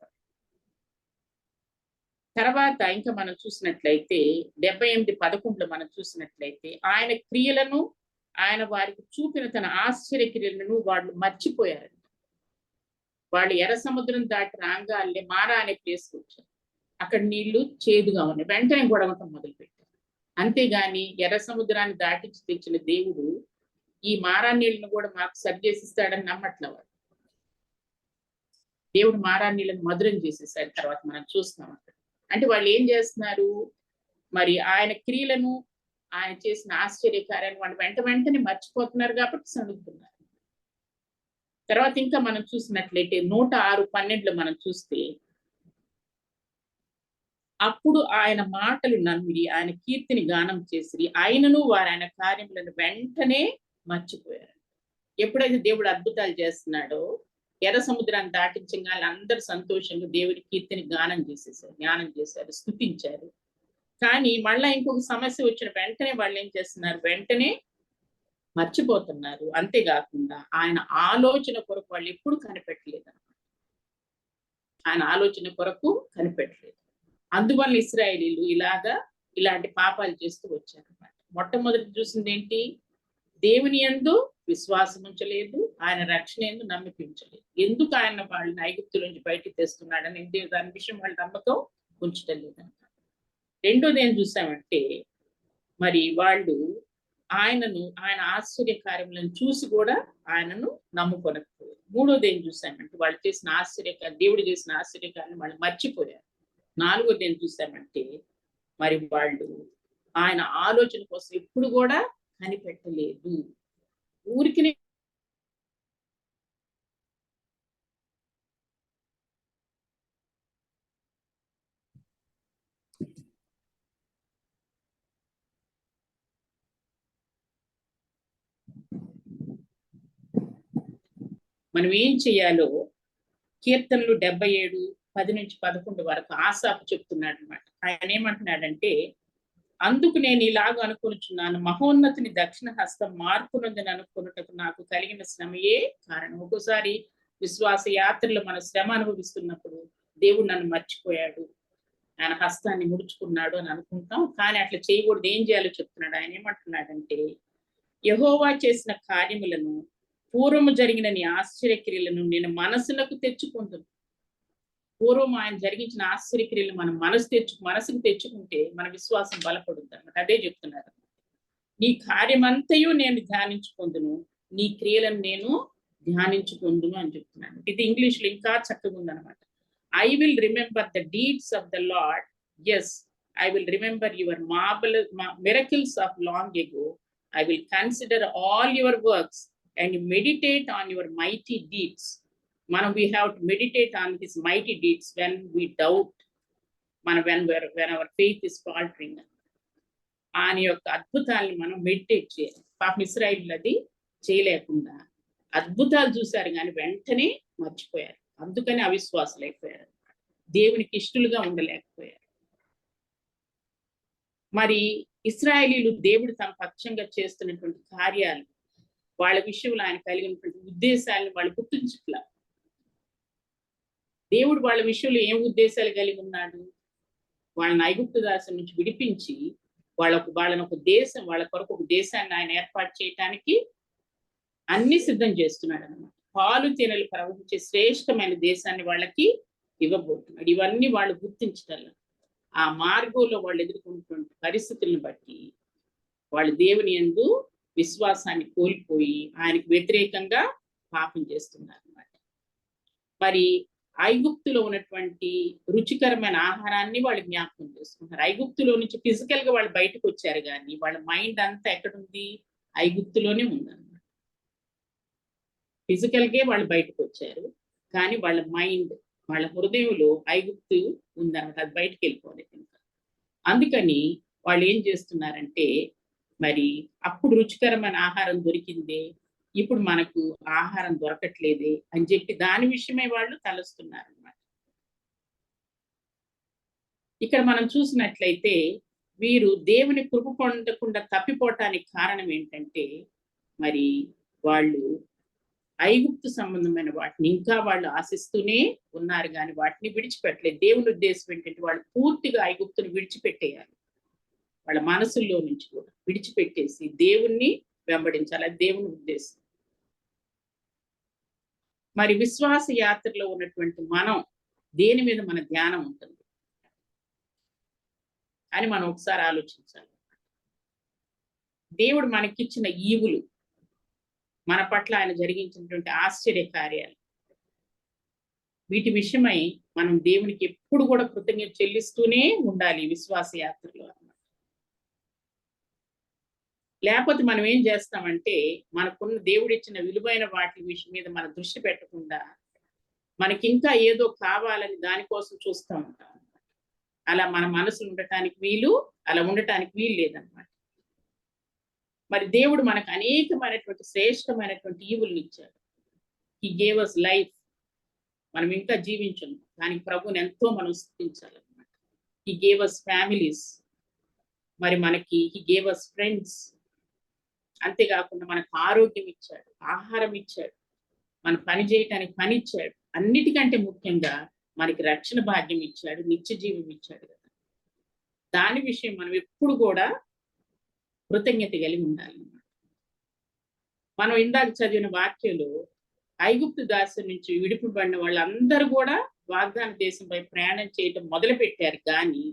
తర్వాత ఇంకా మనం చూసినట్లయితే 78:11 మనం చూసినట్లయితే ఆయన క్రియలను, ఆయన వారికి చూపిన తన ఆశ్చర్య క్రియలను వాళ్ళు మర్చిపోయారు. వాళ్ళు ఎర్ర సముద్రం దాటి రాగానే మారా అనే ప్లేస్కి వచ్చారు. అక్కడ నీళ్లు చేదుగా ఉన్నాయి. వెంటనే గొడవటం మొదలుపెట్టారు. అంతేగాని ఎర్ర సముద్రాన్ని దాటించి తెచ్చిన దేవుడు ఈ మారా నీళ్ళను కూడా మాకు సరి చేసిస్తాడని నమ్మట్ల వాడు. దేవుడు మారా నీళ్ళని మధురం చేసేసాడు. తర్వాత మనం చూస్తాం అక్కడ. అంటే వాళ్ళు ఏం చేస్తున్నారు, మరి ఆయన క్రియలను, ఆయన చేసిన ఆశ్చర్యకార్యాన్ని వాళ్ళు వెంటనే మర్చిపోతున్నారు కాబట్టి సణుగుతున్నారు. తర్వాత ఇంకా మనం చూసినట్లయితే 106:12 మనం చూస్తే అప్పుడు ఆయన మాటలు నమ్మిరి, ఆయన కీర్తిని గానం చేసిరి, ఆయనను వారు ఆయన కార్యములను వెంటనే మర్చిపోయారు. ఎప్పుడైతే దేవుడు అద్భుతాలు చేస్తున్నాడో ఎర్ర సముద్రాన్ని దాటించగానే అందరూ సంతోషంగా దేవుడి కీర్తిని జ్ఞానం చేశారు, స్తుతించారు. కానీ మళ్ళా ఇంకొక సమస్య వచ్చిన వెంటనే వాళ్ళు ఏం చేస్తున్నారు, వెంటనే మర్చిపోతున్నారు. అంతేకాకుండా ఆయన ఆలోచన కొరకు వాళ్ళు ఎప్పుడు కనిపెట్టలేదు. ఆయన ఆలోచన కొరకు కనిపెట్టలేదు. అందువల్ల ఇశ్రాయేలీలు ఇలాంటి పాపాలు చేస్తూ వచ్చారు అన్నమాట. మొట్టమొదటి చూసింది ఏంటి, దేవుని యందు విశ్వాసం ఉంచలేదు, ఆయన రక్షణ యందు నమ్మిక ఉంచలేదు. ఎందుకు ఆయన వాళ్ళని ఐగుప్తు నుంచి బయటికి తెస్తున్నాడని దాని విషయం వాళ్ళ నమ్మకం ఉంచటం లేదన్నమాట. రెండోది ఏం చూసామంటే మరి వాళ్ళు ఆయన ఆశ్చర్య కార్యములను చూసి కూడా ఆయనను నమ్ముకొనకపోయారు. మూడోది ఏం చూసామంటే వాళ్ళు చేసిన దేవుడు చేసిన ఆశ్చర్యకార్యం వాళ్ళు మర్చిపోయారు. నాలుగోది ఏం చూసామంటే మరి వాళ్ళు ఆయన ఆలోచన కోసం ఎప్పుడు కూడా కనిపెట్టలేదు. ఊరికి మనం ఏం చేయాలో కీర్తనలు 77:10-11 వరకు ఆసాపు చెప్తున్నాడు అనమాట. ఆయన ఏమంటున్నాడంటే, అందుకు నేను ఇలాగ అనుకొనుచున్నాను, మహోన్నతిని దక్షిణ హస్తం మార్పునందని అనుకున్నటకు నాకు కలిగిన శ్రమయే కారణం. ఒక్కోసారి విశ్వాస యాత్రలో మన శ్రమ అనుభవిస్తున్నప్పుడు దేవుడు నన్ను మర్చిపోయాడు, ఆయన హస్తాన్ని ముడుచుకున్నాడు అని అనుకుంటాం. కానీ అట్లా చేయకూడదు. ఏం చేయాలో చెప్తున్నాడు. ఆయన ఏమంటున్నాడంటే, యెహోవా చేసిన కార్యములను, పూర్వము జరిగిన నీ ఆశ్చర్యక్రియలను నేను మనసులకు తెచ్చుకుంటున్నాను. పూర్వం ఆయన జరిగించిన ఆశ్చర్యక్రియలు మనం మనసుకు తెచ్చుకుంటే మన విశ్వాసం బలపడుతుంది అన్నమాట. అదే చెప్తున్నారు. నీ కార్యమంతయు నేను ధ్యానించుకుందును, నీ క్రియలను నేను ధ్యానించుకుందును అని చెప్తున్నాను. ఇది ఇంగ్లీష్ లో ఇంకా చక్కగా ఉందన్నమాట. I will remember the deeds of the lord, yes I will remember your miracles of long ago, I will consider all your works and meditate on your mighty deeds. We have to meditate on his mighty deeds when we doubt, when our faith is faltering. ఆయన యొక్క అద్భుతాలను మనం మెడిటేట్ చేయాలి. పాపం ఇశ్రాయేలీయులు అది చేయలేకుండా అద్భుతాలు చూశారు కానీ వెంటనే మర్చిపోయారు. అందుకని అవిశ్వాసులు అయిపోయారు, దేవునికి ఇష్టలుగా ఉండలేకపోయారు. మరి ఇశ్రాయేలీయులు దేవుడు తన పక్షంగా చేస్తున్నటువంటి కార్యాలు, వాళ్ళ విషయంలో ఆయన కలిగినటువంటి ఉద్దేశాలను వాళ్ళు గుర్తించట్లా. దేవుడు వాళ్ళ విషయంలో ఏం ఉద్దేశాలు కలిగి ఉన్నాడు, వాళ్ళని ఐగుప్తు దాసం నుంచి విడిపించి వాళ్ళని వాళ్ళ కొరకు ఒక దేశాన్ని ఆయన ఏర్పాటు చేయటానికి అన్ని సిద్ధం చేస్తున్నాడు అన్నమాట. పాలు తేనెలు ప్రవహించే శ్రేష్టమైన దేశాన్ని వాళ్ళకి ఇవ్వబోతున్నాడు. ఇవన్నీ వాళ్ళు గుర్తించగల ఆ మార్గంలో వాళ్ళు ఎదుర్కొంటున్న పరిస్థితులను బట్టి వాళ్ళు దేవుని యందు విశ్వాసాన్ని కోల్పోయి ఆయనకు వ్యతిరేకంగా పాపం చేస్తున్నారు అన్నమాట. మరి ఐగుప్తులో ఉన్నటువంటి రుచికరమైన ఆహారాన్ని వాళ్ళు జ్ఞాపకం చేసుకుంటారు. ఐగుప్తులో నుంచి ఫిజికల్ గా వాళ్ళు బయటకు వచ్చారు కానీ వాళ్ళ మైండ్ అంతా ఎక్కడుంది, ఐగుప్తులోనే ఉందన్నమాట. ఫిజికల్గా వాళ్ళు బయటకు వచ్చారు, కానీ వాళ్ళ మైండ్, వాళ్ళ హృదయంలో ఐగుప్తు ఉందన్నమాట. అది బయటకు వెళ్ళిపోలేదు ఇంకా. అందుకని వాళ్ళు ఏం చేస్తున్నారంటే, మరి అప్పుడు రుచికరమైన ఆహారం దొరికిందే, ఇప్పుడు మనకు ఆహారం దొరకట్లేదే అని చెప్పి దాని విషయమై వాళ్ళు తలస్తున్నారు అన్నమాట. ఇక్కడ మనం చూసినట్లయితే వీరు దేవుని కృప పొందకుండా తప్పిపోవటానికి కారణం ఏంటంటే, మరి వాళ్ళు ఐగుప్తు సంబంధమైన వాటిని ఇంకా వాళ్ళు ఆశిస్తూనే ఉన్నారు, కానీ వాటిని విడిచిపెట్టలేదు. దేవుని ఉద్దేశం ఏంటంటే వాళ్ళు పూర్తిగా ఐగుప్తుని విడిచిపెట్టేయాలి. వాళ్ళ మనసుల్లో నుంచి కూడా విడిచిపెట్టేసి దేవుణ్ణి వెంబడించాలి. అది దేవుని ఉద్దేశం. మరి విశ్వాస యాత్రలో ఉన్నటువంటి మనం దేని మీద మన ధ్యానం ఉంటుంది అని మనం ఒకసారి ఆలోచించాలి. దేవుడు మనకిచ్చిన ఈవులు, మన పట్ల ఆయన జరిగించినటువంటి ఆశ్చర్య కార్యాలు, వీటి విషయమై మనం దేవునికి ఎప్పుడు కూడా కృతజ్ఞత చెల్లిస్తూనే ఉండాలి విశ్వాస యాత్రలో అన్నమాట. లేకపోతే మనం ఏం చేస్తామంటే, మనకున్న దేవుడు ఇచ్చిన విలువైన వాటి విషయం మీద మన దృష్టి పెట్టకుండా మనకి ఇంకా ఏదో కావాలని దానికోసం చూస్తూ ఉంటాం. అలా మన మనసులు ఉండటానికి వీలు లేదన్నమాట. మరి దేవుడు మనకు అనేకమైనటువంటి శ్రేష్టమైనటువంటి ఈవుల్ని ఇచ్చాడు. He gave us life. మనం ఇంకా జీవించున్నాం, దానికి ప్రభువుని ఎంతో మనం స్తుతించాలన్నమాట. He gave us families. మరి మనకి హీ గేవ్ అస్ ఫ్రెండ్స్. అంతేకాకుండా మనకు ఆరోగ్యం ఇచ్చాడు, ఆహారం ఇచ్చాడు, మన పని చేయటానికి పని ఇచ్చాడు. అన్నిటికంటే ముఖ్యంగా మనకి రక్షణ భాగ్యం ఇచ్చాడు, నిత్య జీవం ఇచ్చాడు కదా. దాని విషయం మనం ఎప్పుడు కూడా కృతజ్ఞత కలిగి ఉండాలన్నమాట. మనం ఇందాక చదివిన వాక్యంలో ఐగుప్తు దాస్యం నుంచి విడిపబడిన వాళ్ళందరూ కూడా వాగ్దాన దేశంపై ప్రయాణం చేయటం మొదలు పెట్టారు, కానీ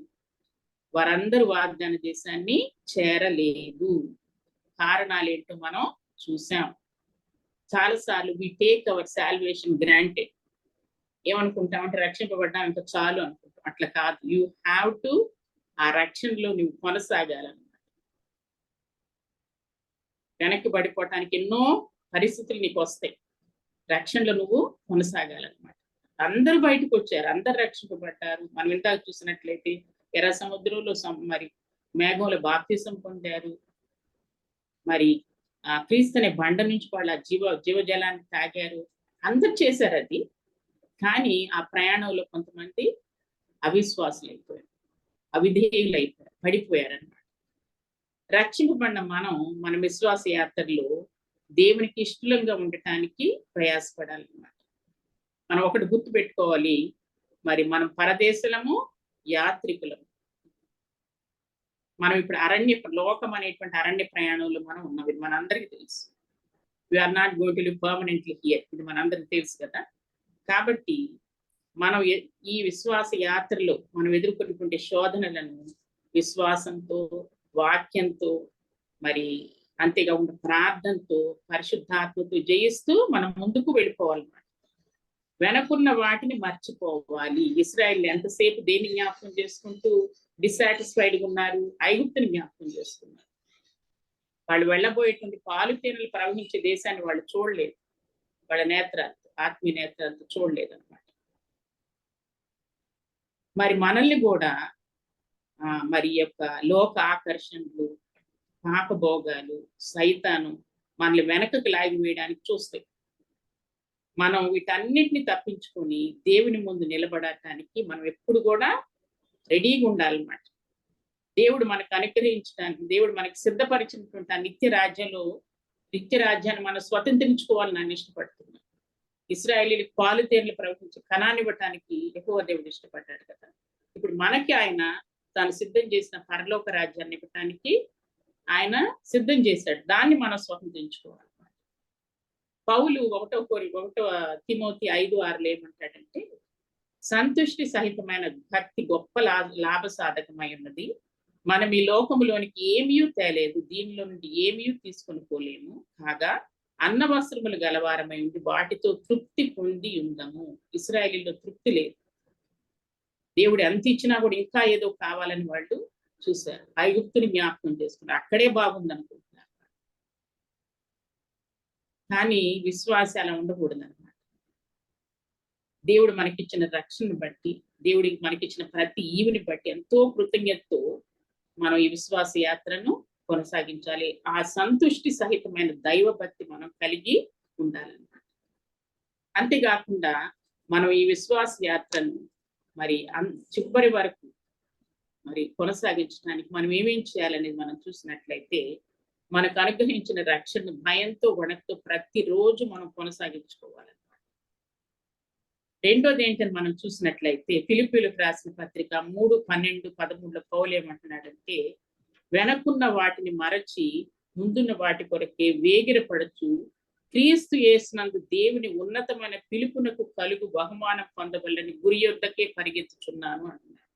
వారందరూ వాగ్దాన దేశాన్ని చేరలేదు. కారణాలు ఏంటో మనం చూసాం. చాలాసార్లు we take our salvation granted. ఏమనుకుంటామంటే రక్షింపబడ్డాం ఇంకా చాలు అనుకుంటాం. అట్లా కాదు. యూ హ్యావ్ టు ఆ రక్షణలో నువ్వు కొనసాగాలన్నమాట. వెనక్కి పడిపోవటానికి ఎన్నో పరిస్థితులు నీకు వస్తాయి. రక్షణలో నువ్వు కొనసాగాలన్నమాట. అందరూ బయటకు వచ్చారు, అందరు రక్షింపబడ్డారు. మనం ఇందాక చూసినట్లయితే ఎర్ర సముద్రంలో మరి మేఘంలో బాప్తిసం పొందారు. మరి ఆ క్రీస్తు అనే బండ నుంచి వాళ్ళు ఆ జీవజలాన్ని తాగారు. అందరు చేశారు అది. కానీ ఆ ప్రయాణంలో కొంతమంది అవిశ్వాసులు అయిపోయారు, అవిధేయులు అయిపోయారు, పడిపోయారన్నమాట. రక్షింపబడిన మన విశ్వాస యాత్రలో దేవునికి ఇష్టంగా ఉండటానికి ప్రయాసపడాలన్నమాట. మనం ఒకటి గుర్తు పెట్టుకోవాలి, మరి మనం పరదేశులము, యాత్రికులము. మనం ఇప్పుడు లోకం అనేటువంటి అరణ్య ప్రయాణంలో మనం ఉన్నాం. ఇది మనందరికీ తెలుసు. We are not going to live permanently here. ఇది మనందరికీ తెలుసు కదా. కాబట్టి మనం ఈ విశ్వాస యాత్రలో మనం ఎదుర్కొన్నటువంటి శోధనలను విశ్వాసంతో, వాక్యంతో, మరి అంతేకాకుండా ప్రార్థనతో, పరిశుద్ధాత్మతో జయిస్తూ మనం ముందుకు వెళ్ళిపోవాలన్నమాట. వెనకున్న వాటిని మర్చిపోవాలి. ఇశ్రాయేలు ఎంతసేపు దేన్ని జ్ఞాపకం చేసుకుంటూ డిసాటిస్ఫైడ్గా ఉన్నారు? ఐగుప్తుని జ్ఞాపకం చేసుకున్నారు. వాళ్ళు వెళ్ళబోయేటువంటి పాలు తేనెలు ప్రవహించే దేశాన్ని వాళ్ళు చూడలేదు. వాళ్ళ నేత్రాలతో, ఆత్మీయ నేత్రాలతో చూడలేదు అనమాట. మరి మనల్ని కూడా మరి యొక్క లోక ఆకర్షణలు, పాపభోగాలు, సైతాను మనల్ని వెనకకు లాగి వేయడానికి చూస్తాయి. మనం వీటన్నిటిని తప్పించుకొని దేవుని ముందు నిలబడటానికి మనం ఎప్పుడు కూడా రెడీగా ఉండాలన్నమాట. దేవుడు మనకు అనుగ్రహించడానికి, దేవుడు మనకి సిద్ధపరిచినటువంటి ఆ నిత్య రాజ్యాన్ని మనం స్వతంత్రించుకోవాలని నన్ను ఇష్టపడుతున్నాను. ఇశ్రాయేలీలకు పాలు తేనెలు ప్రవహించి కనాన్ని ఇవ్వటానికి యెహోవా దేవుడు ఇష్టపడ్డాడు కదా. ఇప్పుడు మనకి ఆయన తాను సిద్ధం చేసిన పరలోక రాజ్యాన్ని ఇవ్వటానికి ఆయన సిద్ధం చేశాడు. దాన్ని మనం స్వతంత్రించుకోవాలి. పౌలు 1 తిమోతి 5:6 ఏమంటాడంటే, సంతుష్టి సహితమైన భక్తి గొప్ప లాభ సాధకమై ఉన్నది. మనం ఈ లోకములోనికి ఏమీ తేలేదు, దీనిలో నుండి ఏమీ తీసుకొని పోలేము. కాగా అన్న వస్త్రములు గలవారమై ఉండి వాటితో తృప్తి పొంది ఉందము. ఇశ్రాయేలీలో తృప్తి లేదు. దేవుడు ఎంత ఇచ్చినా కూడా ఇంకా ఏదో కావాలని వాళ్ళు చూశారు. ఐగుప్తుని జ్ఞాపకం చేసుకున్నారు. అక్కడే బాగుంది అనుకుంటున్నారు. కానీ విశ్వాసి అలా ఉండకూడదు అనమాట. దేవుడు మనకిచ్చిన రక్షణను బట్టి, దేవుడికి మనకిచ్చిన ప్రతి ఈవిని బట్టి ఎంతో కృతజ్ఞతతో మనం ఈ విశ్వాస యాత్రను కొనసాగించాలి. ఆ సంతుష్టి సహితమైన దైవ భక్తి మనం కలిగి ఉండాలన్నమాట. అంతేకాకుండా మనం ఈ విశ్వాస యాత్రను మరి చివరి వరకు మరి కొనసాగించడానికి మనం ఏమేం చేయాలనేది మనం చూసినట్లయితే, మనకు అనుగ్రహించిన రక్షణ భయంతో వణకుతో ప్రతిరోజు మనం కొనసాగించుకోవాలన్నమాట. రెండోది ఏంటని మనం చూసినట్లయితే ఫిలిప్పీయులకు రాసిన పత్రిక 3:12-13 పౌలు ఏమంటున్నాడంటే, వెనకున్న వాటిని మరచి ముందున్న వాటి కొరకే వేగిరపడుచు క్రీస్తు యేసునందు దేవుని ఉన్నతమైన పిలుపునకు కలుగు బహుమానం పొందవలని గురి యొద్దకే పరిగెత్తుచున్నాను అంటున్నాడు.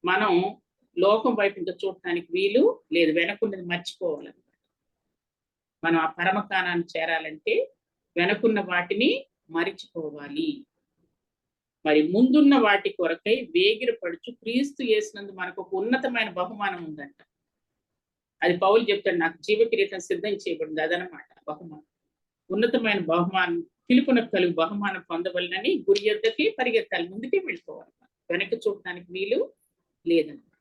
మనం లోకం వైపు ఇంకా చూడటానికి వీలు లేదు, వెనకున్నది మర్చిపోవాలన్నమాట. మనం ఆ పరమకాణాన్ని చేరాలంటే వెనకున్న వాటిని మరిచిపోవాలి. మరి ముందున్న వాటి కొరకై వేగిరపడుచు క్రీస్తు యేసునందు మనకు ఒక ఉన్నతమైన బహుమానం ఉందంట. అది పౌలు చెప్తాడు, నాకు జీవ కిరీటం సిద్ధం చేయబడింది, అదనమాట బహుమానం. ఉన్నతమైన బహుమానం పిలుపునకు కలుగు బహుమానం పొందవలనని గురి యొద్దకి పరిగెత్తాలి, ముందుకే వెళ్ళిపోవాలి, వెనక్కి చూడటానికి వీలు లేదన్నమాట.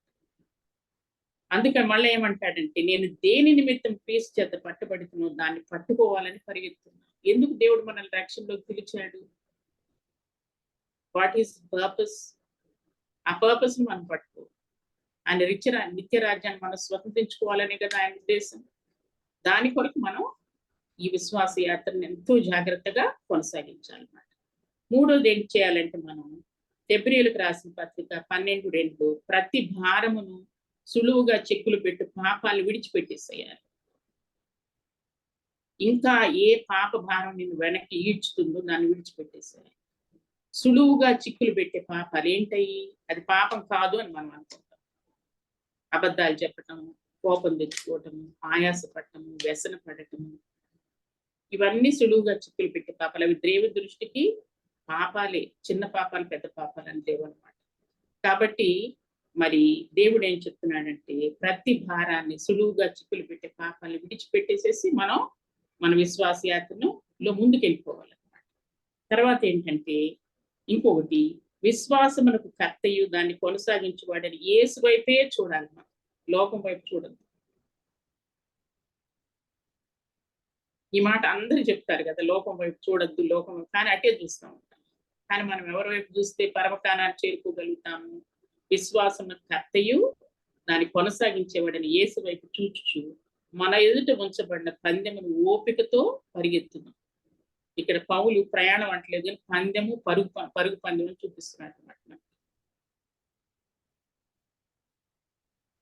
అందుకని మళ్ళీ ఏమంటాడంటే, నేను దేని నిమిత్తం క్రీస్తు చేత పట్టుబడుతున్నా దాన్ని పట్టుకోవాలని పరిగెత్తున్నాను. ఎందుకు దేవుడు మనల్ని రక్షణలోకి పిలిచాడు? What is purpose? ఆ పర్పస్ ని మనం పట్టుకో. ఆయన నిత్య రాజ్యాన్ని మనం స్వతంత్రించుకోవాలనే కదా ఆయన ఉద్దేశం. దాని కొరకు మనం ఈ విశ్వాస యాత్రను ఎంతో జాగ్రత్తగా కొనసాగించాలన్నమాట. మూడోది ఏం చేయాలంటే, మనం హెబ్రీయులకు రాసిన పత్రిక 12:2 ప్రతి భారమును సులువుగా చెక్కులు పెట్టు పాపాలను విడిచిపెట్టేసేయాలి. ఇంకా ఏ పాప భారం నిన్ను వెనక్కి ఈడ్చుతుందో దాన్ని విడిచిపెట్టేసేయాలి. సులువుగా చిక్కులు పెట్టే పాపాలు ఏంటయ్యి? అది పాపం కాదు అని మనం అనుకుంటాం. అబద్ధాలు చెప్పటము, కోపం తెచ్చుకోవటము, ఆయాసపడటము, వ్యసన పడటము, ఇవన్నీ సులువుగా చిక్కులు పెట్టే పాపాలు. అవి దేవుని దృష్టికి పాపాలే, చిన్న పాపాలు పెద్ద పాపాలు అని లేవు అనమాట. కాబట్టి మరి దేవుడు ఏం చెప్తున్నాడంటే, ప్రతి భారాన్ని సులువుగా చిక్కులు పెట్టే పాపాలను విడిచిపెట్టేసేసి మనం మన విశ్వాస యాత్రను ముందుకెళ్ళిపోవాలన్నమాట. తర్వాత ఏంటంటే, ఇంకొకటి, విశ్వాసమునకు కర్తయు దాన్ని కొనసాగించువాడని యేసు వైపే చూడాలి, మనం లోకం వైపు చూడద్దు. ఈ మాట అందరూ చెప్తారు కదా, లోకం వైపు చూడద్దు, లోకం, కానీ అటే చూస్తూ ఉంటాం. కానీ మనం ఎవరి వైపు చూస్తే పరమకాణాన్ని చేరుకోగలుగుతాము? విశ్వాసమునకు కర్తయు దాన్ని కొనసాగించేవాడని యేసు వైపు చూచుచు మన ఎదుట ఉంచబడిన పందెమును ఓపికతో పరిగెత్తున్నాం. ఇక్కడ పౌలు ప్రయాణం అంటలేదు, పందెము పరుగు పందెము చూపిస్తున్నాడు అన్నమాట.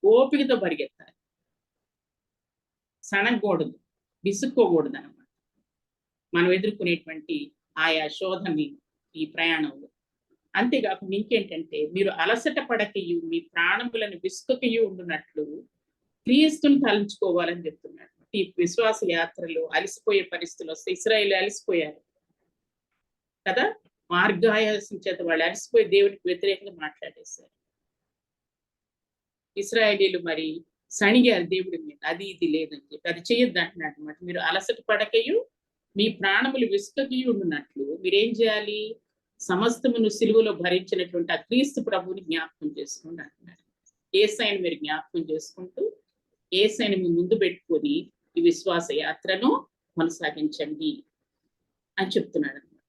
ఓపికతో పరిగెత్తాలి, సనగకూడదు, విసుక్కోకూడదు అనమాట. మనం ఎదుర్కొనేటువంటి ఆయా శోధని ఈ ప్రయాణంలో. అంతేకాకుండా ఇంకేంటంటే, మీరు అలసట పడకయు మీ ప్రాణములను విసుకకయు ఉండునట్లు క్రీస్తుని తలంచుకోవాలని చెప్తున్నాడు. ఈ విశ్వాస యాత్రలో అలసిపోయే పరిస్థితులు వస్తే, ఇశ్రాయేలు అలసిపోయారు కదా, మార్గాయాసం చేత వాళ్ళు అలసిపోయి దేవునికి వ్యతిరేకంగా మాట్లాడేశారు. ఇశ్రాయేలీలు మరి సణిగారు దేవుడి మీద, అది ఇది లేదని చెప్పి, అది చేయొద్దు అంటున్నాడు అనమాట. మీరు అలసట పడకయు మీ ప్రాణములు విసుకకయు ఉండునట్లు మీరేం చేయాలి? సమస్తమును సిలువలో భరించినటువంటి ఆ క్రీస్తు ప్రభువుని జ్ఞాపకం చేసుకోండి అంటున్నాడు. యేసయ్యను మీరు జ్ఞాపకం చేసుకుంటూ యేసయ్యను మీ ముందు పెట్టుకొని ఈ విశ్వాస యాత్రను కొనసాగించండి అని చెప్తున్నాడు అనమాట.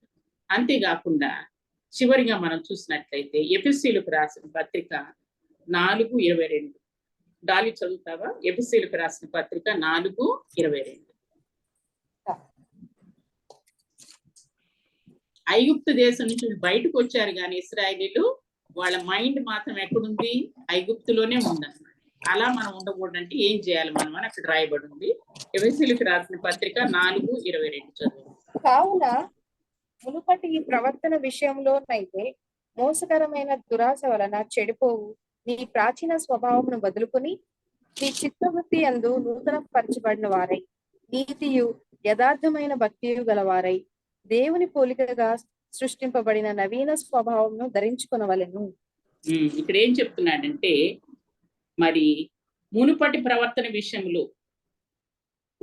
అంతేకాకుండా చివరిగా మనం చూసినట్లయితే ఎఫెసీయులకు రాసిన పత్రిక 4:22. డాలి చదువుతావా? ఎఫెసీయులకు రాసిన పత్రిక 4:22. ఐగుప్తు దేశం నుంచి బయటకు వచ్చారు కానీ ఇశ్రాయేలీలు, వాళ్ళ మైండ్ మాత్రం ఎక్కడుంది? ఐగుప్తులోనే ఉందన్నమాట. అలా మనం ఉండకూడదంటే ఏం చేయాలి మనం అని అక్కడ రాయబడి ఉంది. ఎఫెసీయులకు రాసిన పత్రిక 4:22 చదువు. కావున మునుపటి ఈ ప్రవర్తన విషయంలోనైతే మోసకరమైన దురాశ వలన చెడిపోవు నీ ప్రాచీన స్వభావమును వదులుకొని నీ చిత్తవృత్తి యందు నూతన పరచబడిన వారై నీతియు యథార్థమైన భక్తియు గలవారై దేవుని పోలికగా సృష్టింపబడిన నవీన స్వభావంను ధరించుకొనవలెను. ఇక్కడ ఏం చెప్తున్నాడంటే, మరి మునుపటి ప్రవర్తన విషయంలో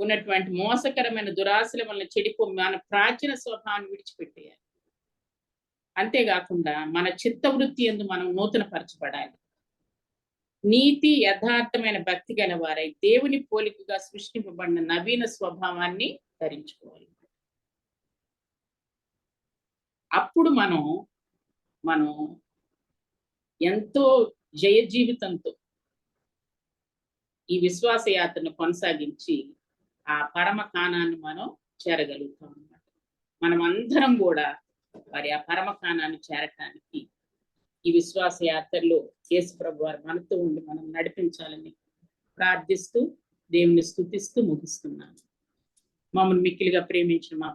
ఉన్నటువంటి మోసకరమైన దురాశల వలన చెడిపో మన ప్రాచీన స్వభావాన్ని విడిచిపెట్టేయాలి. అంతేకాకుండా మన చిత్తవృత్తి యందు మనం నూతన పరచబడాలి. నీతి యథార్థమైన భక్తి గల వారై దేవుని పోలికగా సృష్టింపబడిన నవీన స్వభావాన్ని ధరించుకోవాలి. అప్పుడు మనం ఎంతో జయ జీవితంతో ఈ విశ్వాస యాత్రను కొనసాగించి ఆ పరమ కానాన్ని మనం చేరగలుగుతాం అన్నమాట. మనం అందరం కూడా మరి ఆ పరమ కానాన్ని చేరటానికి ఈ విశ్వాస యాత్రలో యేసు ప్రభు వారు మనతో ఉండి మనం నడిపించాలని ప్రార్థిస్తూ దేవుని స్తుతిస్తూ ముగిస్తున్నాను. మమ్మల్ని మిక్కిలిగా ప్రేమించిన మా